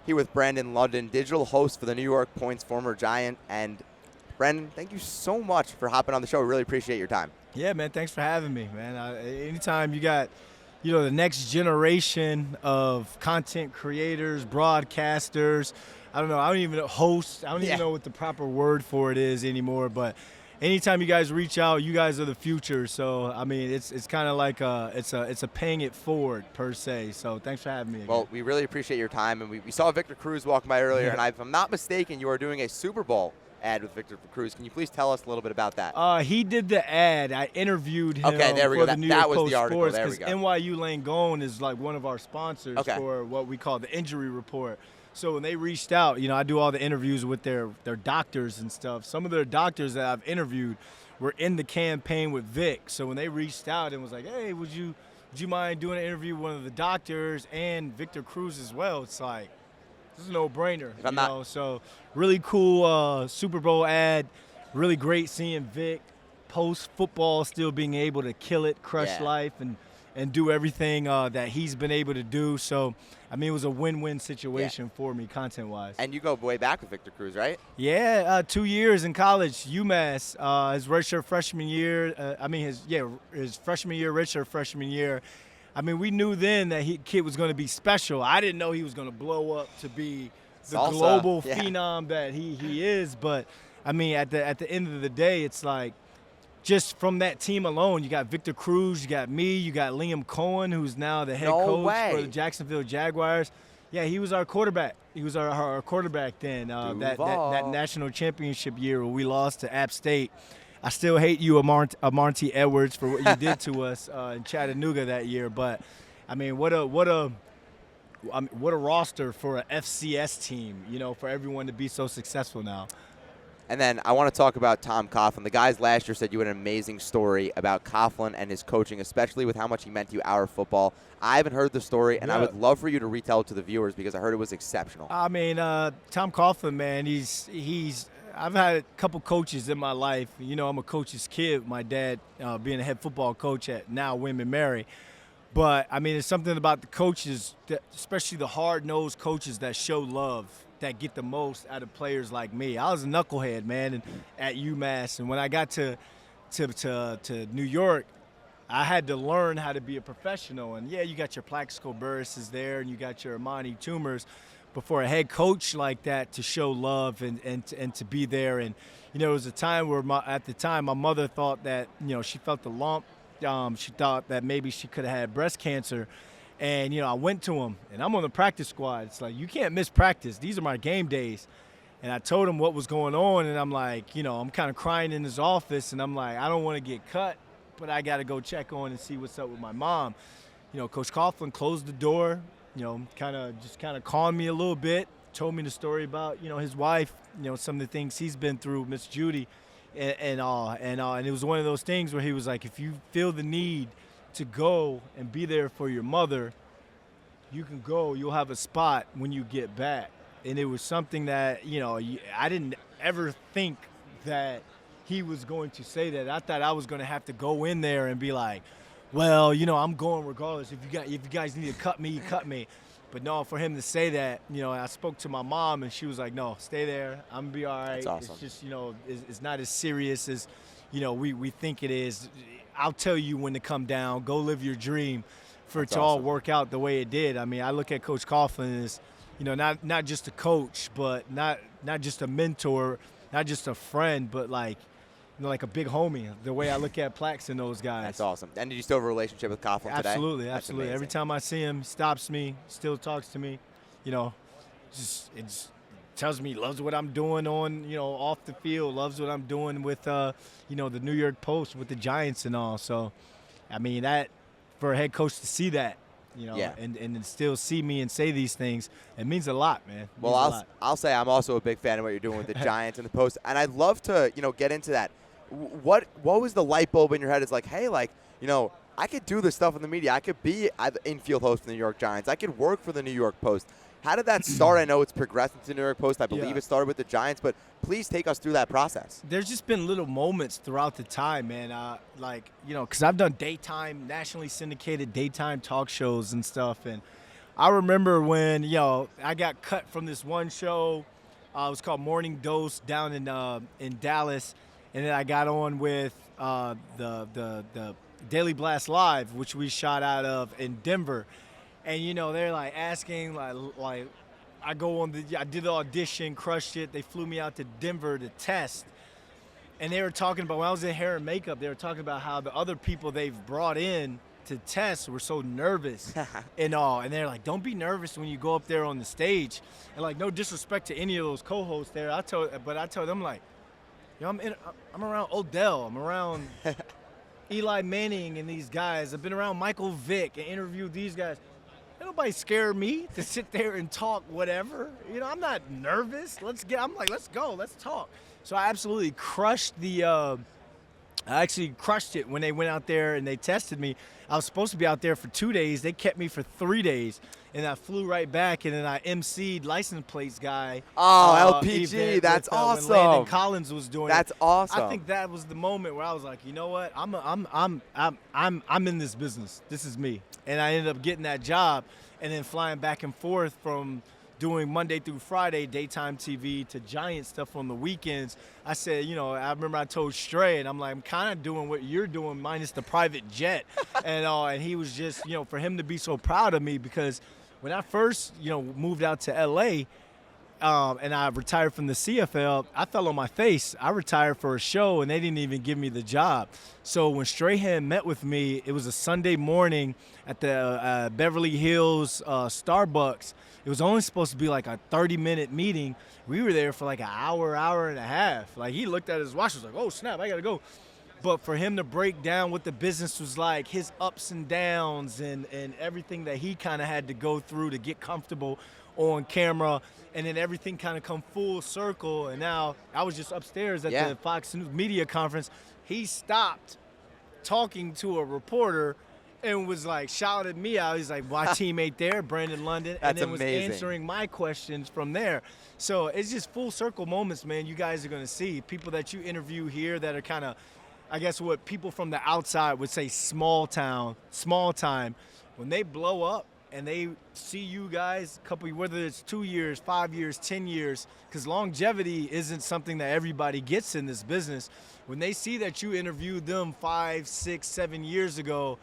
here with Brandon London, digital host for the New York Points, former Giant. And Brandon, thank you so much for hopping on the show. We really appreciate your time. Yeah, man, thanks for having me, man. Anytime you got, the next generation of content creators, broadcasters, I don't even know, hosts. I don't even know what the proper word for it is anymore. But anytime you guys reach out, you guys are the future. So I mean, it's kind of like it's a paying it forward per se. So thanks for having me again. Well, we really appreciate your time, and we saw Victor Cruz walking by earlier, and if I'm not mistaken, you are doing a Super Bowl ad with Victor Cruz. Can you please tell us a little bit about that? He did the ad. I interviewed him okay, there we for go. the New York that was Post the article. Sports, there we go. NYU Langone is like one of our sponsors for what we call the injury report. So when they reached out, I do all the interviews with their doctors and stuff. Some of their doctors that I've interviewed were in the campaign with Vic. So when they reached out and was like, hey, would you mind doing an interview with one of the doctors and Victor Cruz as well? It's like, this is a no-brainer, So really cool Super Bowl ad. Really great seeing Vic post-football still being able to kill it, crush life, and do everything that he's been able to do. So, I mean, it was a win-win situation for me content-wise. And you go way back with Victor Cruz, right? Yeah, 2 years in college, UMass, his redshirt freshman year. His freshman year, redshirt freshman year. I mean, we knew then that kid was going to be special. I didn't know he was going to blow up to be the global phenom that he is. But, I mean, at the end of the day, it's like just from that team alone, you got Victor Cruz, you got me, you got Liam Cohen, who's now the head coach for the Jacksonville Jaguars. Yeah, he was our quarterback. He was our quarterback then, that national championship year where we lost to App State. I still hate you, Amarty Edwards, for what you did to us in Chattanooga that year. But I mean, what a roster for an FCS team, for everyone to be so successful now. And then I want to talk about Tom Coughlin. The guys last year said you had an amazing story about Coughlin and his coaching, especially with how much he meant to you, our football. I haven't heard the story, and I would love for you to retell it to the viewers because I heard it was exceptional. I mean, Tom Coughlin, man, I've had a couple coaches in my life. I'm a coach's kid. My dad being a head football coach at now William & Mary. But, I mean, it's something about the coaches, especially the hard-nosed coaches that show love, that get the most out of players like me. I was a knucklehead, man, at UMass. And when I got to New York, I had to learn how to be a professional. And, you got your Plaxico Burress there and you got your Amani Tumors. But for a head coach like that to show love and to be there. And, it was a time where at the time my mother thought that, she felt the lump. She thought that maybe she could have had breast cancer. And, I went to him, and I'm on the practice squad. It's like, you can't miss practice. These are my game days. And I told him what was going on, and I'm like, I'm kind of crying in his office, and I'm like, I don't want to get cut, but I got to go check on and see what's up with my mom. Coach Coughlin closed the door, kind of calmed me a little bit, told me the story about, his wife, some of the things he's been through, Miss Judy, and all. And it was one of those things where he was like, if you feel the need to go and be there for your mother, you can go. You'll have a spot when you get back. And it was something that, I didn't ever think that he was going to say that. I thought I was going to have to go in there and be like, well, I'm going regardless. If you guys need to cut me, cut me. But no, for him to say that, I spoke to my mom and she was like, no, stay there. I'm going to be all right. That's awesome. It's just, it's not as serious as, we think it is. I'll tell you when to come down. Go live your dream for it to all work out the way it did. I mean, I look at Coach Coughlin as, not just a coach, but not just a mentor, not just a friend, but like a big homie, the way I look at Plax and those guys. That's awesome. And did you still have a relationship with Coughlin today? Absolutely. Every time I see him, he stops me, still talks to me. It tells me he loves what I'm doing on, off the field, loves what I'm doing with, the New York Post with the Giants and all. So, I mean, that for a head coach to see that, and still see me and say these things, it means a lot, man. Well, I'll say I'm also a big fan of what you're doing with the Giants and the Post, and I'd love to, get into that. What was the light bulb in your head? It's like, hey, I could do this stuff in the media. I could be an infield host for the New York Giants. I could work for the New York Post. How did that start? I know it's progressed into the New York Post. I believe it started with the Giants, but please take us through that process. There's just been little moments throughout the time, man. Because I've done nationally syndicated daytime talk shows and stuff, and I remember when, I got cut from this one show. It was called Morning Dose down in Dallas, and then I got on with the Daily Blast Live, which we shot out of in Denver. And they're like asking like I did the audition, crushed it. They flew me out to Denver to test. And they were talking about, when I was in hair and makeup, they were talking about how the other people they've brought in to test were so nervous and all. And they're like, don't be nervous when you go up there on the stage. And like, no disrespect to any of those co-hosts there. I told them like, I'm around Odell. I'm around Eli Manning and these guys. I've been around Michael Vick and interviewed these guys. Ain't nobody scared me to sit there and talk whatever. I'm not nervous. I'm like, let's go, let's talk. So I absolutely crushed I actually crushed it when they went out there and they tested me. I was supposed to be out there for 2 days. They kept me for 3 days, and I flew right back, and then I emceed License Plates Guy. Oh, LPG, that's awesome. When Landon Collins was doing That's awesome. I think that was the moment where I was like, you know what? I'm in this business. This is me, and I ended up getting that job, and then flying back and forth from doing Monday through Friday daytime TV to Giant stuff on the weekends. I said, I remember I told Stray, and I'm like, I'm kind of doing what you're doing minus the private jet and he was just, for him to be so proud of me, because when I first, moved out to LA and I retired from the CFL, I fell on my face. I retired for a show, and they didn't even give me the job. So when Strahan met with me, it was a Sunday morning at the Beverly Hills Starbucks. It was only supposed to be like a 30-minute meeting. We were there for like an hour and a half. Like, he looked at his watch, was like, oh, snap, I got to go. But for him to break down what the business was like, his ups and downs and everything that he kind of had to go through to get comfortable on camera, and then everything kind of come full circle. And now I was just upstairs at the Fox News media conference. He stopped talking to a reporter and was like shouted me out. He's like, my teammate there, Brandon London, and then was answering my questions from there. So it's just full circle moments, man. You guys are going to see people that you interview here that are kind of, I guess what people from the outside would say small time. When they blow up and they see you guys, whether it's 2 years, 5 years, 10 years, because longevity isn't something that everybody gets in this business. When they see that you interviewed them 5, 6, 7 years ago,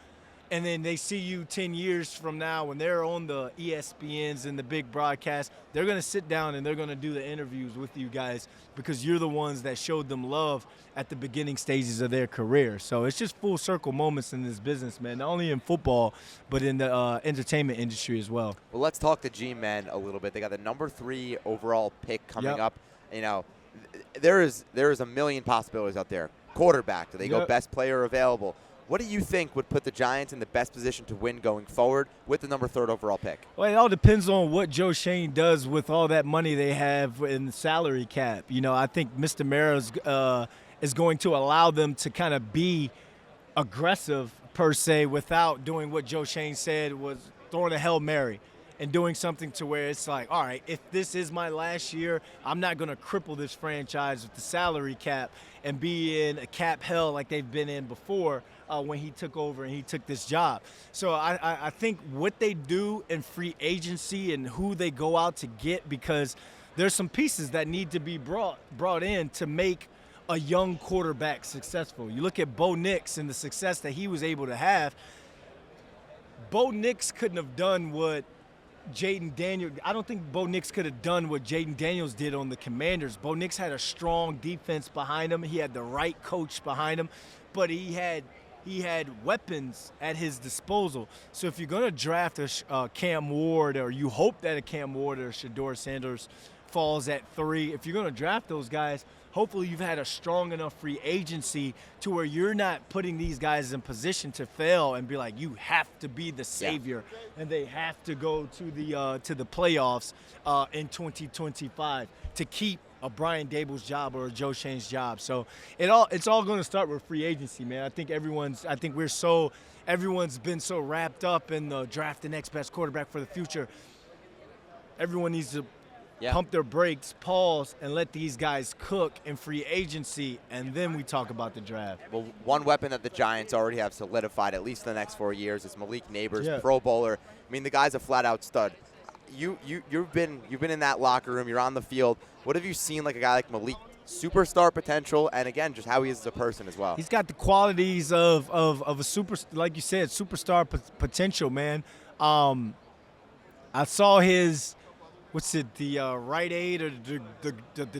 and then they see you 10 years from now when they're on the ESPNs and the big broadcast, they're going to sit down and they're going to do the interviews with you guys, because you're the ones that showed them love at the beginning stages of their career. So it's just full circle moments in this business, man, not only in football, but in the entertainment industry as well. Well, let's talk the G-Men a little bit. They got the number 3 overall pick coming up. There is a million possibilities out there. Quarterback, do they go best player available? What do you think would put the Giants in the best position to win going forward with the number 3 overall pick? Well, it all depends on what Joe Shane does with all that money they have in the salary cap. I think Mr. Mara is going to allow them to kind of be aggressive, per se, without doing what Joe Shane said was throwing a Hail Mary and doing something to where it's like, all right, if this is my last year, I'm not going to cripple this franchise with the salary cap and be in a cap hell like they've been in before when he took over and he took this job. So I think what they do in free agency and who they go out to get, because there's some pieces that need to be brought in to make a young quarterback successful. You look at Bo Nix and the success that he was able to have. Bo Nix couldn't have done what Jaden Daniels, I don't think Bo Nix could have done what Jaden Daniels did on the Commanders. Bo Nix had a strong defense behind him. He had the right coach behind him, but he had weapons at his disposal. So if you're going to draft a Cam Ward, or you hope that a Cam Ward or Shedeur Sanders falls at 3, if you're going to draft those guys, hopefully you've had a strong enough free agency to where you're not putting these guys in position to fail and be like, you have to be the savior and they have to go to the playoffs in 2025 to keep a Brian Dable's job or a Joe Shane's job. So it's all going to start with free agency, man. I think everyone's been so wrapped up in the draft the next best quarterback for the future. Everyone needs to pump their brakes, pause, and let these guys cook in free agency, and then we talk about the draft. Well, one weapon that the Giants already have solidified, at least in the next 4 years, is Malik Neighbors, Yeah. Pro Bowler. I mean, the guy's a flat-out stud. You've been in that locker room. You're on the field. What have you seen like a guy like Malik? Superstar potential, and again, just how he is as a person as well. He's got the qualities of a super, like you said, superstar potential, man. I saw his, what's it, the Rite Aid or the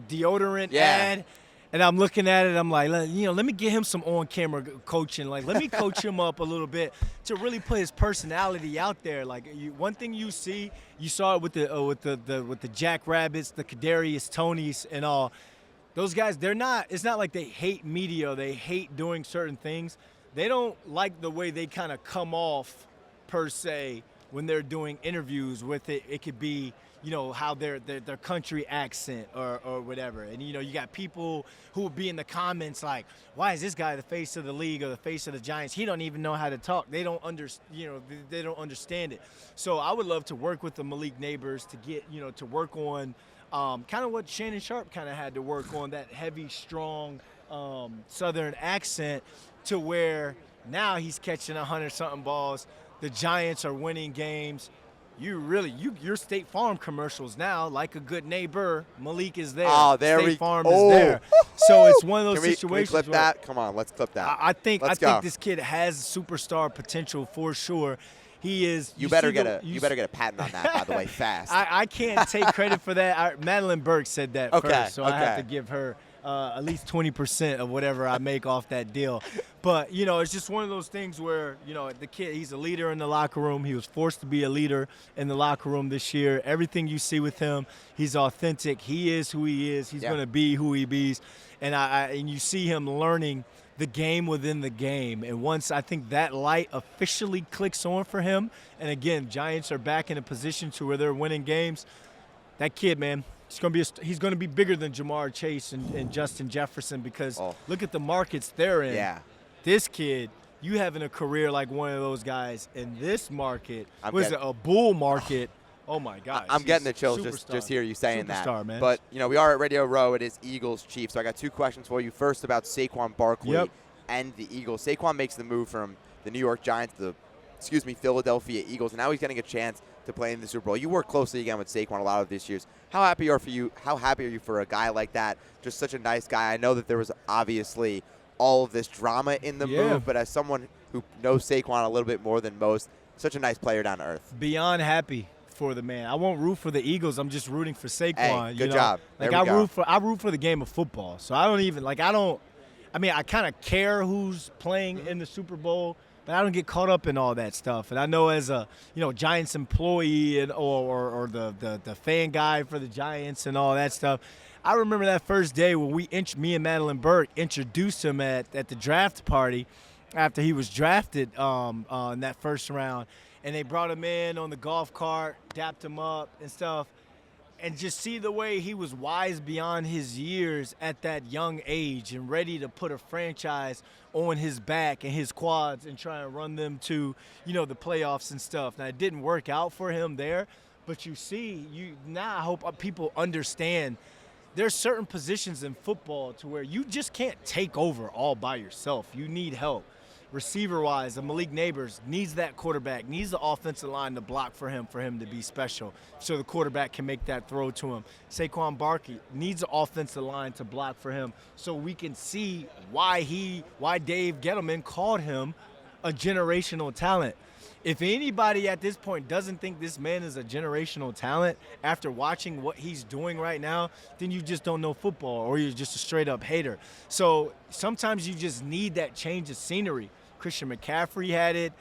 deodorant ad, and I'm looking at it. I'm like, let me get him some on-camera coaching. Like, let me coach him up a little bit to really put his personality out there. Like, one thing you saw it with the Jackrabbits, the Kadarius Tonys, and all. Those guys, it's not like they hate media, they hate doing certain things. They don't like the way they kind of come off, per se, when they're doing interviews with it. It could be, how their country accent or whatever. And, you got people who will be in the comments like, why is this guy the face of the league or the face of the Giants? He don't even know how to talk. They don't they don't understand it. So I would love to work with the Malik Neighbors to get, to work on kind of what Shannon Sharp kind of had to work on, that heavy, strong Southern accent, to where now he's catching 100-something balls. The Giants are winning games. Your State Farm commercials now, like a good neighbor, Malik is there. Oh, there State Farm is there. So it's one of those situations. Can we clip that? Come on, let's clip that. I think this kid has superstar potential for sure. He is. You better get a patent on that, by the way, fast. I can't take credit for that. Madeline Burke said that first, so I have to give her at least 20% of whatever I make off that deal. But it's just one of those things where the kid, he's a leader in the locker room. He was forced to be a leader in the locker room this year. Everything you see with him, he's authentic. He is who he is. He's going to be who he be, and you see him learning the game within the game. And once I think that light officially clicks on for him, and again, Giants are back in a position to where they're winning games, that kid, man, he's going to be bigger than Jamar Chase and Justin Jefferson, because look at the markets they're in. Yeah. This kid, you having a career like one of those guys in this market, a bull market. Oh, my God. I'm getting the chills just hear you saying superstar, that. Man. But, we are at Radio Row. It is Eagles-Chiefs. So I got two questions for you. First, about Saquon Barkley and the Eagles. Saquon makes the move from the New York Giants to the Philadelphia Eagles, and now he's getting a chance to play in the Super Bowl. You work closely again with Saquon a lot of these years. How happy are you for a guy like that? Just such a nice guy. I know that there was obviously all of this drama in the move, but as someone who knows Saquon a little bit more than most, such a nice player down to earth. Beyond happy for the man. I won't root for the Eagles. I'm just rooting for Saquon. Hey, good job. Like I root for the game of football. So I kind of care who's playing in the Super Bowl, but I don't get caught up in all that stuff. And I know as a Giants employee or the fan guy for the Giants and all that stuff, I remember that first day when me and Madeline Burke introduced him at the draft party after he was drafted in that first round. And they brought him in on the golf cart, dapped him up and stuff. And just see the way he was wise beyond his years at that young age and ready to put a franchise on his back and his quads and try and run them to, the playoffs and stuff. Now, it didn't work out for him there, but now I hope people understand there's certain positions in football to where you just can't take over all by yourself. You need help. Receiver-wise, the Malik Neighbors needs that quarterback, needs the offensive line to block for him to be special so the quarterback can make that throw to him. Saquon Barkley needs the offensive line to block for him so we can see why Dave Gettleman called him a generational talent. If anybody at this point doesn't think this man is a generational talent after watching what he's doing right now, then you just don't know football or you're just a straight-up hater. So sometimes you just need that change of scenery. Christian McCaffrey had it.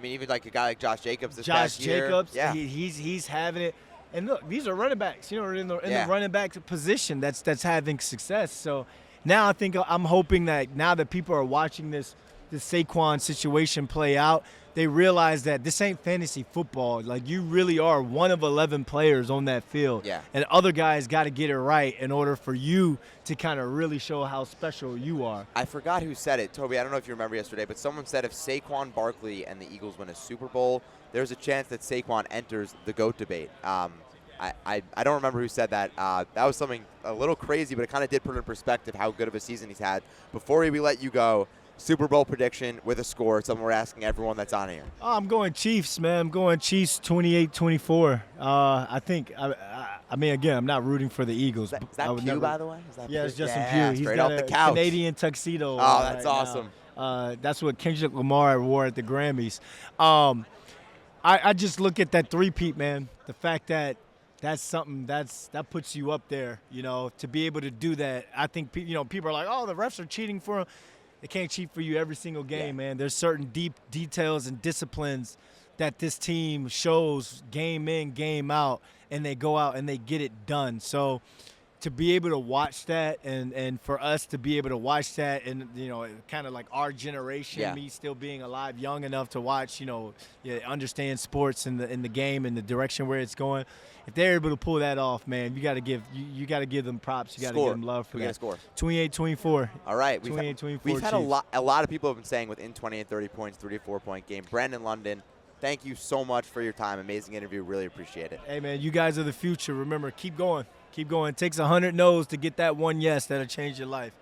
Even like a guy like Josh Jacobs this past year. Josh Jacobs, he's having it. And look, these are running backs, in the running back position that's having success. So now I'm hoping that now that people are watching this Saquon situation play out, they realize that this ain't fantasy football. Like, you really are one of 11 players on that field. Yeah. And other guys got to get it right in order for you to kind of really show how special you are. I forgot who said it. Toby, I don't know if you remember yesterday, but someone said if Saquon Barkley and the Eagles win a Super Bowl, there's a chance that Saquon enters the GOAT debate. I don't remember who said that. That was something a little crazy, but it kind of did put in perspective how good of a season he's had. Before we let you go, Super Bowl prediction with a score, something we're asking everyone that's on here. Oh, I'm going Chiefs, man. I'm going Chiefs 28-24. I think, I mean, again, I'm not rooting for the Eagles. Is that Pew, by the way? Is that yeah, it's Justin Pew. He's Straight got off the a couch. Canadian tuxedo. Oh, that's awesome. That's what Kendrick Lamar wore at the Grammys. I just look at that three-peat, man. The fact that that's something that puts you up there, to be able to do that. I think, people are like, oh, the refs are cheating for them. They can't cheat for you every single game, man. There's certain deep details and disciplines that this team shows game in, game out, and they go out and they get it done. So to be able to watch that and for us to be able to watch that and, kind of like our generation, me still being alive, young enough to watch, understand sports and the game and the direction where it's going. If they're able to pull that off, man, you got to give them props. You got to give them love for that. Score. 28-24. All right. 28-24. We've had a lot of people have been saying within 20 and 30 points, 3 to 4 point game. Brandon London, thank you so much for your time. Amazing interview. Really appreciate it. Hey, man, you guys are the future. Remember, keep going. Keep going. It takes 100 no's to get that one yes that'll change your life.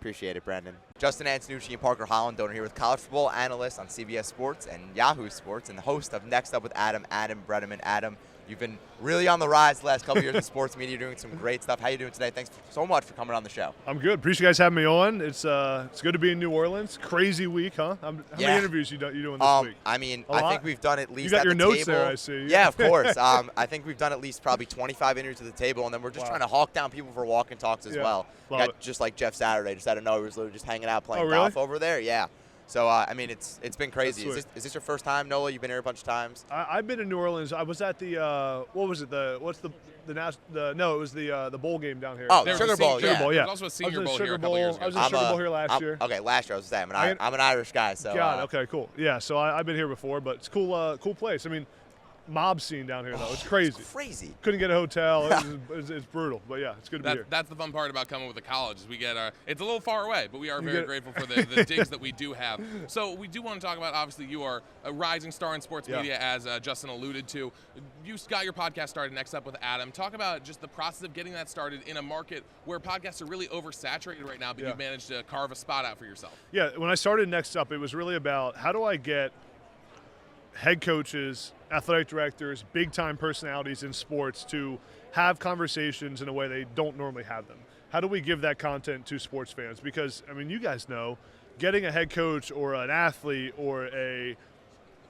Appreciate it, Brandon. Justin Antonucci and Parker Holland here with college football analyst on CBS Sports and Yahoo Sports and the host of Next Up with Adam Bredeman. Adam, you've been really on the rise the last couple years in sports media, doing some great stuff. How you doing today? Thanks so much for coming on the show. I'm good. Appreciate you guys having me on. It's good to be in New Orleans. Crazy week, huh? How many interviews you doing this week? I mean, I think we've done at least. You got at your the notes table. there, I see. Yeah, of course. I think we've done at least probably 25 interviews at the table, and then we're just trying to hawk down people for walk and talks as well. Just like Jeff Saturday, just out of nowhere, he was literally just hanging out playing golf over there. Yeah. So, I mean, it's been crazy. Is this your first time, Nola? You've been here a bunch of times? I've been in New Orleans. I was at the, what was it? No, it was the bowl game down here. Oh, the Sugar Bowl, Sugar Bowl, yeah. There was also a Senior Bowl here a couple years ago. I was in Sugar Bowl here last year. Okay, last year I was saying, I'm an Irish guy. So. God, okay, cool. Yeah, so I've been here before, but it's cool place. I mean, mob scene down here, though. It's crazy. It's crazy. Couldn't get a hotel. It's brutal. But, yeah, it's good to be here. That's the fun part about coming with the college is we get it's a little far away, but we are very grateful for the digs that we do have. So we do want to talk about, obviously, you are a rising star in sports media, as Justin alluded to. You got your podcast started, Next Up with Adam. Talk about just the process of getting that started in a market where podcasts are really oversaturated right now, but you've managed to carve a spot out for yourself. Yeah, when I started Next Up, it was really about how do I get head coaches, athletic directors, big-time personalities in sports to have conversations in a way they don't normally have them. How do we give that content to sports fans? Because, I mean, you guys know, getting a head coach or an athlete or a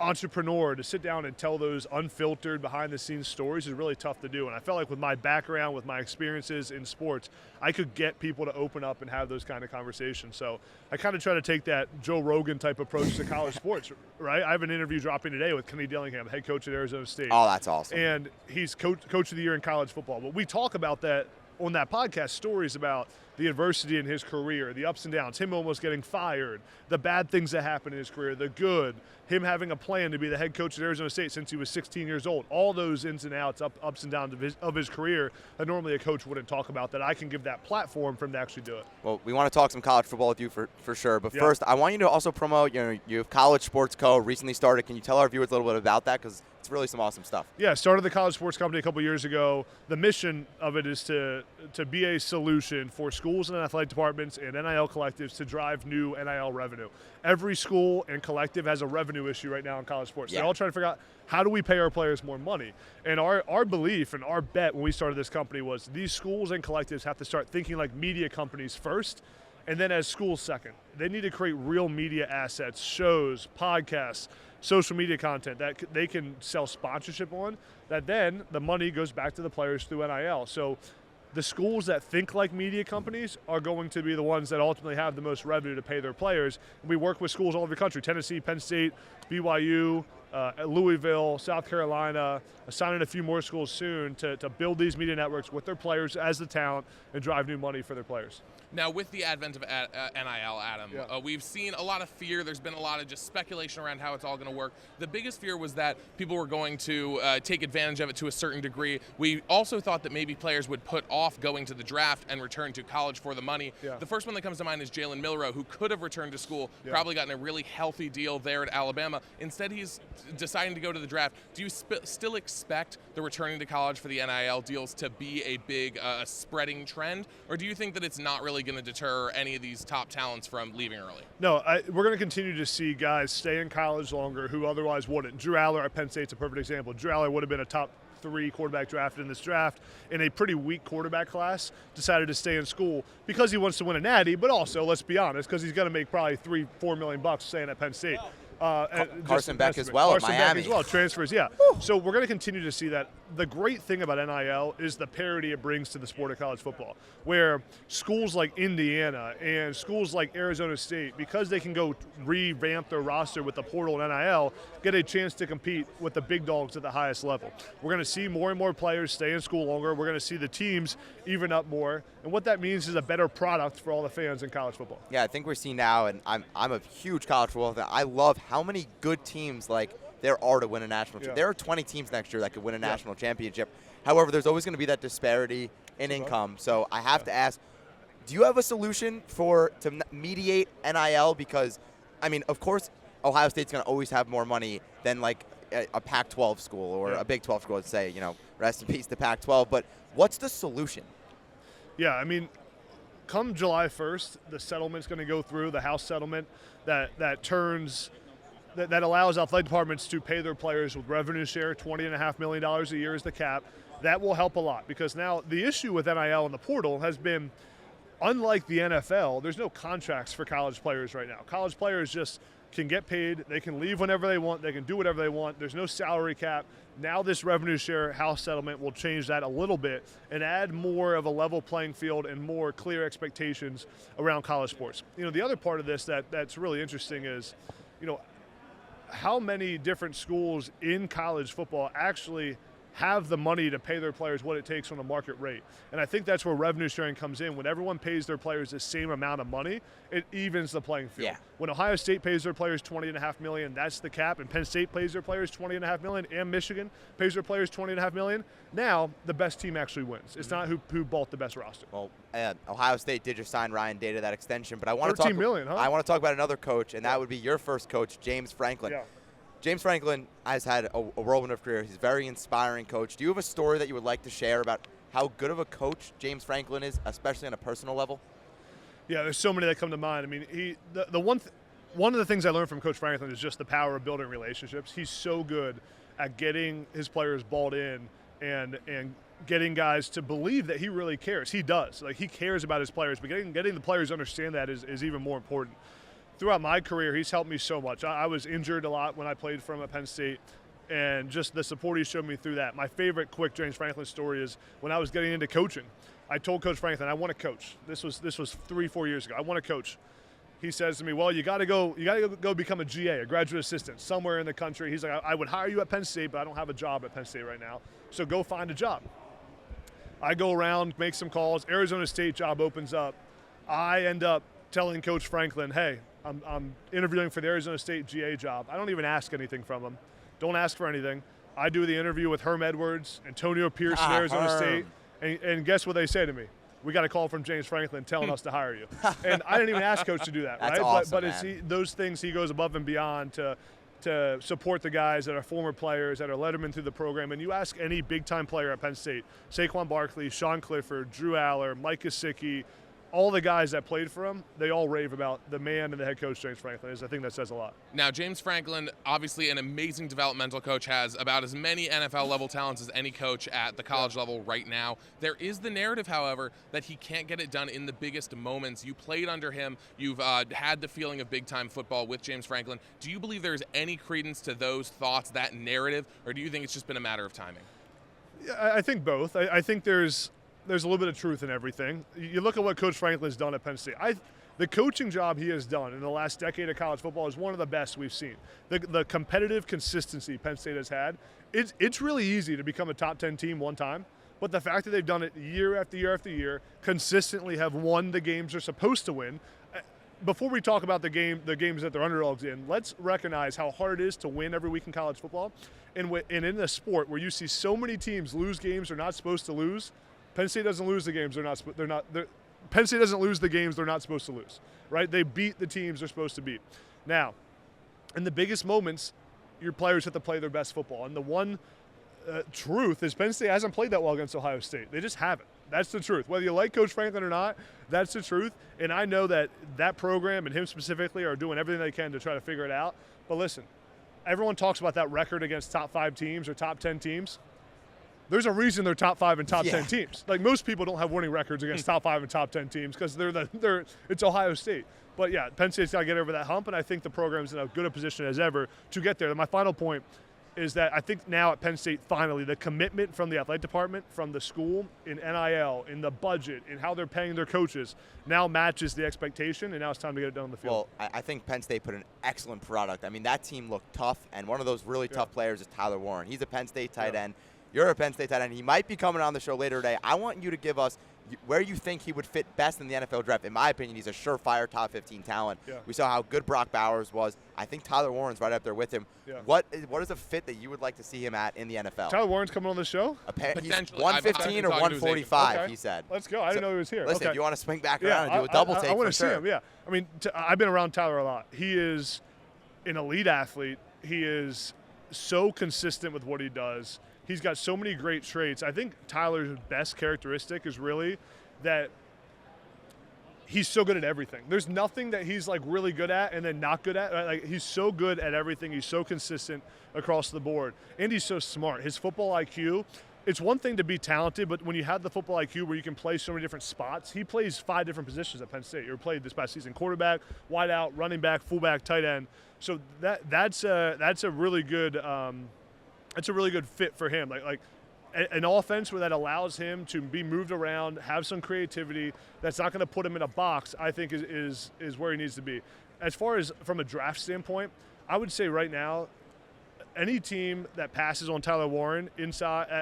entrepreneur to sit down and tell those unfiltered behind-the-scenes stories is really tough to do. And I felt like with my background, with my experiences in sports, I could get people to open up and have those kind of conversations. So I kind of try to take that Joe Rogan type approach to college sports, right? I have an interview dropping today with Kenny Dillingham, head coach at Arizona State. Oh, that's awesome. And he's coach of the year in college football. But we talk about that on that podcast, stories about the adversity in his career, the ups and downs, him almost getting fired, the bad things that happened in his career, the good, him having a plan to be the head coach at Arizona State since he was 16 years old, all those ins and outs, ups and downs of his career that normally a coach wouldn't talk about, that I can give that platform for him to actually do it. Well, we want to talk some college football with you for sure, but first I want you to also promote, you have College Sports Co. recently started. Can you tell our viewers a little bit about that? Because it's really some awesome stuff. Yeah, started the College Sports Company a couple years ago. The mission of it is to be a solution for schools and athletic departments and NIL collectives to drive new NIL revenue. Every school and collective has a revenue issue right now in college sports. They're all trying to figure out how do we pay our players more money. And our belief and our bet when we started this company was these schools and collectives have to start thinking like media companies first, and then as schools second. They need to create real media assets, shows, podcasts, social media content that they can sell sponsorship on, that then the money goes back to the players through NIL. So the schools that think like media companies are going to be the ones that ultimately have the most revenue to pay their players. And we work with schools all over the country, Tennessee, Penn State, BYU, Louisville, South Carolina, assigning a few more schools soon to build these media networks with their players as the talent and drive new money for their players. Now, with the advent of NIL, Adam, we've seen a lot of fear. There's been a lot of just speculation around how it's all going to work. The biggest fear was that people were going to take advantage of it to a certain degree. We also thought that maybe players would put off going to the draft and return to college for the money. The first one that comes to mind is Jalen Milroe, who could have returned to school, probably gotten a really healthy deal there at Alabama. Instead, he's deciding to go to the draft, do you still expect the returning to college for the NIL deals to be a big spreading trend, or do you think that it's not really going to deter any of these top talents from leaving early? No, we're going to continue to see guys stay in college longer who otherwise wouldn't. Drew Aller at Penn State's a perfect example. Drew Aller would have been a top 3 quarterback drafted in this draft in a pretty weak quarterback class, decided to stay in school because he wants to win a natty, but also, let's be honest, because he's going to make probably $3-4 million staying at Penn State. Carson Beck as well at Miami. Carson Beck as well, transfers, yeah. So we're going to continue to see that. The great thing about NIL is the parity it brings to the sport of college football, where schools like Indiana and schools like Arizona State, because they can go revamp their roster with the portal and NIL, get a chance to compete with the big dogs at the highest level. We're going to see more and more players stay in school longer. We're going to see the teams even up more. And what that means is a better product for all the fans in college football. Yeah, I think we're seeing now, and I'm a huge college football fan. I love how many good teams there are to win a national championship. There are 20 teams next year that could win a national championship. However, there's always going to be that disparity in income. So I have to ask, do you have a solution to mediate NIL? Because, I mean, of course, Ohio State's going to always have more money than like a Pac-12 school or a Big 12 school. Let's say, rest in peace to Pac-12. But what's the solution? Yeah, I mean, come July 1st, the settlement's going to go through, the House settlement that allows athletic departments to pay their players with revenue share. $20.5 million a year is the cap. That will help a lot, because now the issue with NIL and the portal has been, unlike the NFL, there's no contracts for college players right now. College players just can get paid. They can leave whenever they want. They can do whatever they want. There's no salary cap. Now this revenue share House settlement will change that a little bit and add more of a level playing field and more clear expectations around college sports. The other part of this that's really interesting is, how many different schools in college football actually have the money to pay their players what it takes on a market rate. And I think that's where revenue sharing comes in. When everyone pays their players the same amount of money, it evens the playing field. Yeah. When Ohio State pays their players $20.5 million, that's the cap, and Penn State pays their players $20.5 million, and Michigan pays their players $20.5 million, now the best team actually wins. It's not who bought the best roster. Well, Ohio State did just sign Ryan Day to that extension, but I want to $13 million, huh? I want to talk about another coach, and that would be your first coach, James Franklin. Yeah. James Franklin has had a whirlwind of career. He's a very inspiring coach. Do you have a story that you would like to share about how good of a coach James Franklin is, especially on a personal level? Yeah, there's so many that come to mind. I mean, one of the things I learned from Coach Franklin is just the power of building relationships. He's so good at getting his players bought in and getting guys to believe that he really cares. He does. Like, he cares about his players, but getting the players to understand that is even more important. Throughout my career, he's helped me so much. I was injured a lot when I played for him at Penn State, and just the support he showed me through that. My favorite quick James Franklin story is when I was getting into coaching. I told Coach Franklin, I want to coach. This was 3-4 years ago. I want to coach. He says to me, well, you got to go become a GA, a graduate assistant, somewhere in the country. He's like, I would hire you at Penn State, but I don't have a job at Penn State right now. So go find a job. I go around, make some calls. Arizona State job opens up. I end up telling Coach Franklin, hey, I'm interviewing for the Arizona State GA job. I don't even ask anything from him. Don't ask for anything. I do the interview with Herm Edwards, Antonio Pierce at Arizona State, and guess what they say to me? We got a call from James Franklin telling us to hire you. And I didn't even ask Coach to do that, That's right? awesome, but it's those things he goes above and beyond to support the guys that are former players, that are lettermen through the program. And you ask any big-time player at Penn State, Saquon Barkley, Sean Clifford, Drew Aller, Mike Gesicki, all the guys that played for him, they all rave about the man and the head coach, James Franklin. I think that says a lot. Now, James Franklin, obviously an amazing developmental coach, has about as many NFL-level talents as any coach at the college level right now. There is the narrative, however, that he can't get it done in the biggest moments. You played under him. You've had the feeling of big-time football with James Franklin. Do you believe there's any credence to those thoughts, that narrative, or do you think it's just been a matter of timing? Yeah, I think both. I think there's a little bit of truth in everything. You look at what Coach Franklin has done at Penn State. The coaching job he has done in the last decade of college football is one of the best we've seen. The competitive consistency Penn State has had, it's really easy to become a top 10 team one time, but the fact that they've done it year after year after year, consistently have won the games they're supposed to win. Before we talk about the games that they're underdogs in, let's recognize how hard it is to win every week in college football. And in a sport where you see so many teams lose games they're not supposed to lose, Penn State doesn't lose the games Penn State doesn't lose the games they're not supposed to lose, right? They beat the teams they're supposed to beat. Now, in the biggest moments, your players have to play their best football. And the one truth is Penn State hasn't played that well against Ohio State. They just haven't. That's the truth. Whether you like Coach Franklin or not, that's the truth. And I know that program and him specifically are doing everything they can to try to figure it out. But listen, everyone talks about that record against top 5 teams or top 10 teams. There's a reason they're top 5 and top 10 teams. Like, most people don't have winning records against top 5 and top 10 teams because it's Ohio State. But yeah, Penn State's got to get over that hump, and I think the program's in as good a position as ever to get there. And my final point is that I think now at Penn State, finally, the commitment from the athletic department, from the school, in NIL, in the budget, in how they're paying their coaches, now matches the expectation, and now it's time to get it done on the field. Well, I think Penn State put an excellent product. I mean, that team looked tough, and one of those really tough players is Tyler Warren. He's a Penn State tight end. You're a Penn State tight end. He might be coming on the show later today. I want you to give us where you think he would fit best in the NFL draft. In my opinion, he's a surefire top 15 talent. Yeah. We saw how good Brock Bowers was. I think Tyler Warren's right up there with him. Yeah. What is a fit that you would like to see him at in the NFL? Tyler Warren's coming on the show? He's 115 or 145, he said. Let's go. I didn't know he was here. Listen, if you want to swing back around and do a double take, I want to see sure. him, yeah. I mean, I've been around Tyler a lot. He is an elite athlete. He is so consistent with what he does. He's got so many great traits. I think Tyler's best characteristic is really that he's so good at everything. There's nothing that he's like really good at and then not good at. Like, he's so good at everything. He's so consistent across the board. And he's so smart. His football IQ, it's one thing to be talented, but when you have the football IQ where you can play so many different spots, he plays 5 different positions at Penn State. He played this past season: quarterback, wideout, running back, fullback, tight end. So that's a really good fit for him. Like an offense where that allows him to be moved around, have some creativity, that's not going to put him in a box, I think is where he needs to be. As far as from a draft standpoint, I would say right now, any team that passes on Tyler Warren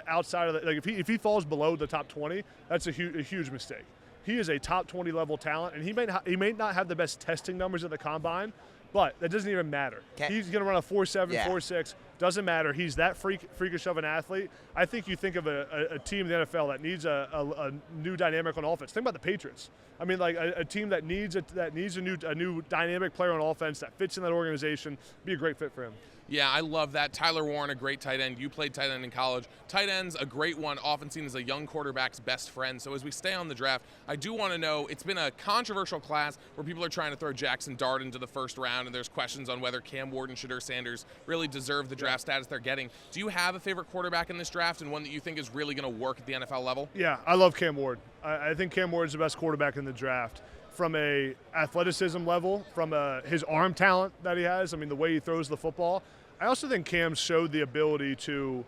outside of the, like if he falls below the top 20, that's a huge mistake. He is a top 20 level talent, and he may not have the best testing numbers at the combine, but that doesn't even matter. He's going to run a 4.7, 4.6. Doesn't matter. He's that freakish of an athlete. I think you think of a team in the NFL that needs a new dynamic on offense. Think about the Patriots. I mean, like a team that needs a new dynamic player on offense that fits in that organization. Be a great fit for him. Yeah, I love that. Tyler Warren, a great tight end. You played tight end in college. Tight end's a great one, often seen as a young quarterback's best friend. So as we stay on the draft, I do want to know, it's been a controversial class where people are trying to throw Jackson Dart into the first round, and there's questions on whether Cam Ward and Shedeur Sanders really deserve the draft status they're getting. Do you have a favorite quarterback in this draft and one that you think is really going to work at the NFL level? Yeah, I love Cam Ward. I think Cam Ward is the best quarterback in the draft. From a athleticism level, from his arm talent that he has, I mean, the way he throws the football. I also think Cam showed the ability to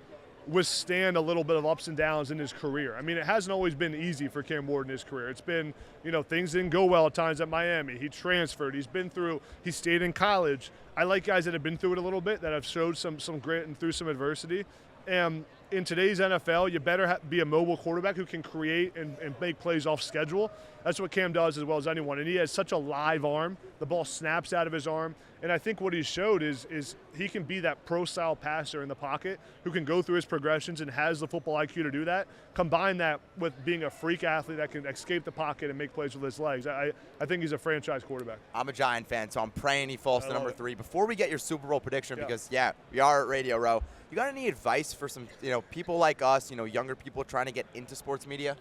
withstand a little bit of ups and downs in his career. I mean, it hasn't always been easy for Cam Ward in his career. It's been, things didn't go well at times at Miami. He transferred. He stayed in college. I like guys that have been through it a little bit, that have showed some grit and through some adversity. And in today's NFL, you better be a mobile quarterback who can create and make plays off schedule. That's what Cam does as well as anyone. And he has such a live arm. The ball snaps out of his arm. And I think what he showed is he can be that pro-style passer in the pocket who can go through his progressions and has the football IQ to do that. Combine that with being a freak athlete that can escape the pocket and make plays with his legs. I think he's a franchise quarterback. I'm a Giant fan, so I'm praying he falls to number 3. Before we get your Super Bowl prediction, because, we are at Radio Row, you got any advice for some people like us, younger people trying to get into sports media?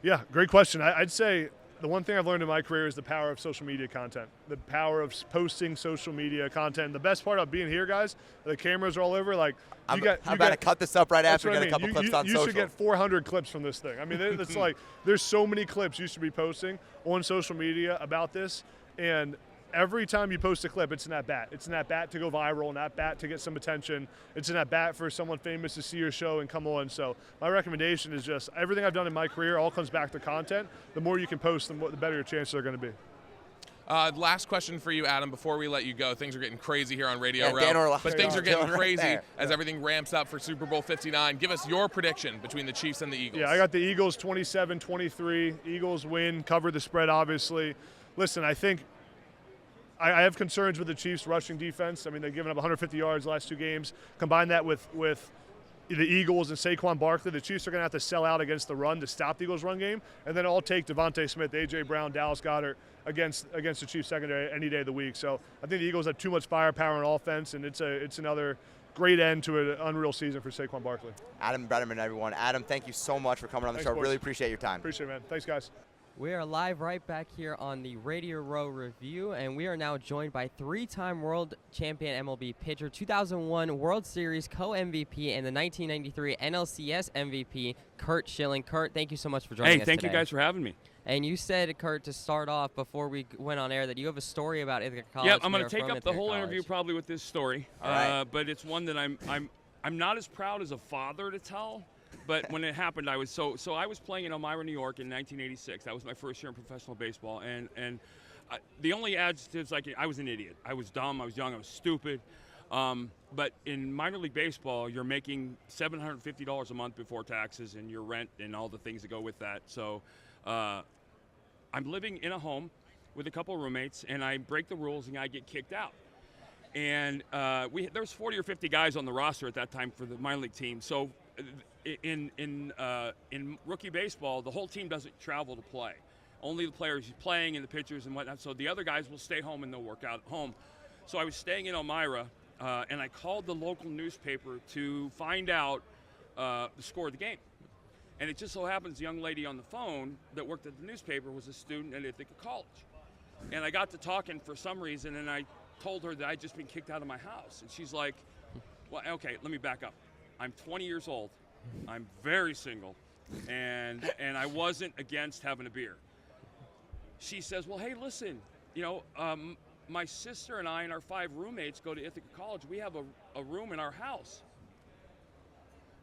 Yeah, great question. I'd say the one thing I've learned in my career is the power of social media content, the power of posting social media content. And the best part of being here, guys, the cameras are all over. Like, I'm about to cut this up right after we get a couple clips on social. You should get 400 clips from this thing. I mean, it's like there's so many clips you should be posting on social media about this. And every time you post a clip, it's an at-bat. It's an at-bat to go viral, an at-bat to get some attention. It's an at-bat for someone famous to see your show and come on. So my recommendation is just everything I've done in my career all comes back to content. The more you can post, the better your chances are going to be. Last question for you, Adam, before we let you go. Things are getting crazy here on Radio Row, but things are getting crazy as everything ramps up for Super Bowl 59. Give us your prediction between the Chiefs and the Eagles. Yeah, I got the Eagles 27-23. Eagles win, cover the spread, obviously. Listen, I think I have concerns with the Chiefs' rushing defense. I mean, they've given up 150 yards the last 2 games. Combine that with the Eagles and Saquon Barkley. The Chiefs are going to have to sell out against the run to stop the Eagles' run game. And then I'll take Devontae Smith, A.J. Brown, Dallas Goedert against the Chiefs secondary any day of the week. So I think the Eagles have too much firepower on offense, and it's another great end to an unreal season for Saquon Barkley. Adam Brenneman, everyone. Adam, thank you so much for coming on the Thanks, show. boys. Really appreciate your time. Appreciate it, man. Thanks, guys. We are live right back here on the Radio Row Review, and we are now joined by three-time world champion MLB pitcher, 2001 World Series co-MVP, and the 1993 NLCS MVP, Curt Schilling. Curt, thank you so much for joining us Hey, thank today. you guys for having me. And you said, Curt, to start off before we went on air, that you have a story about Ithaca College. Yeah, I'm going going to take up the whole interview probably with this story, but it's one that I'm not as proud as a father to tell. But when it happened, I was I was playing in Elmira, New York in 1986. That was my first year in professional baseball, and the only adjectives I was an idiot. I was dumb. I was young. I was stupid. But in minor league baseball, you're making $750 a month before taxes and your rent and all the things that go with that. So I'm living in a home with a couple of roommates, and I break the rules and I get kicked out. And there was 40 or 50 guys on the roster at that time for the minor league team. So in rookie baseball, the whole team doesn't travel to play. Only the players playing and the pitchers and whatnot. So the other guys will stay home and they'll work out at home. So I was staying in Elmira, and I called the local newspaper to find out the score of the game. And it just so happens the young lady on the phone that worked at the newspaper was a student at Ithaca College. And I got to talking for some reason, and I told her that I'd just been kicked out of my house. And she's like, well, okay, let me back up. I'm 20 years old. I'm very single, and I wasn't against having a beer. She says, well, hey, listen, my sister and I and our 5 roommates go to Ithaca College. We have a room in our house.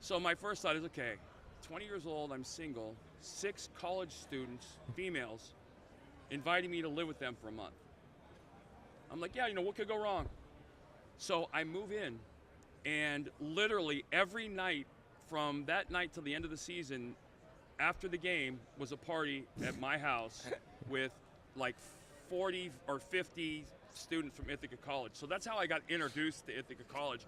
So my first thought is, okay, 20 years old, I'm single, 6 college students, females, inviting me to live with them for a month. I'm like, yeah, what could go wrong? So I move in, and literally every night from that night till the end of the season, after the game, was a party at my house with like 40 or 50 students from Ithaca College. So that's how I got introduced to Ithaca College.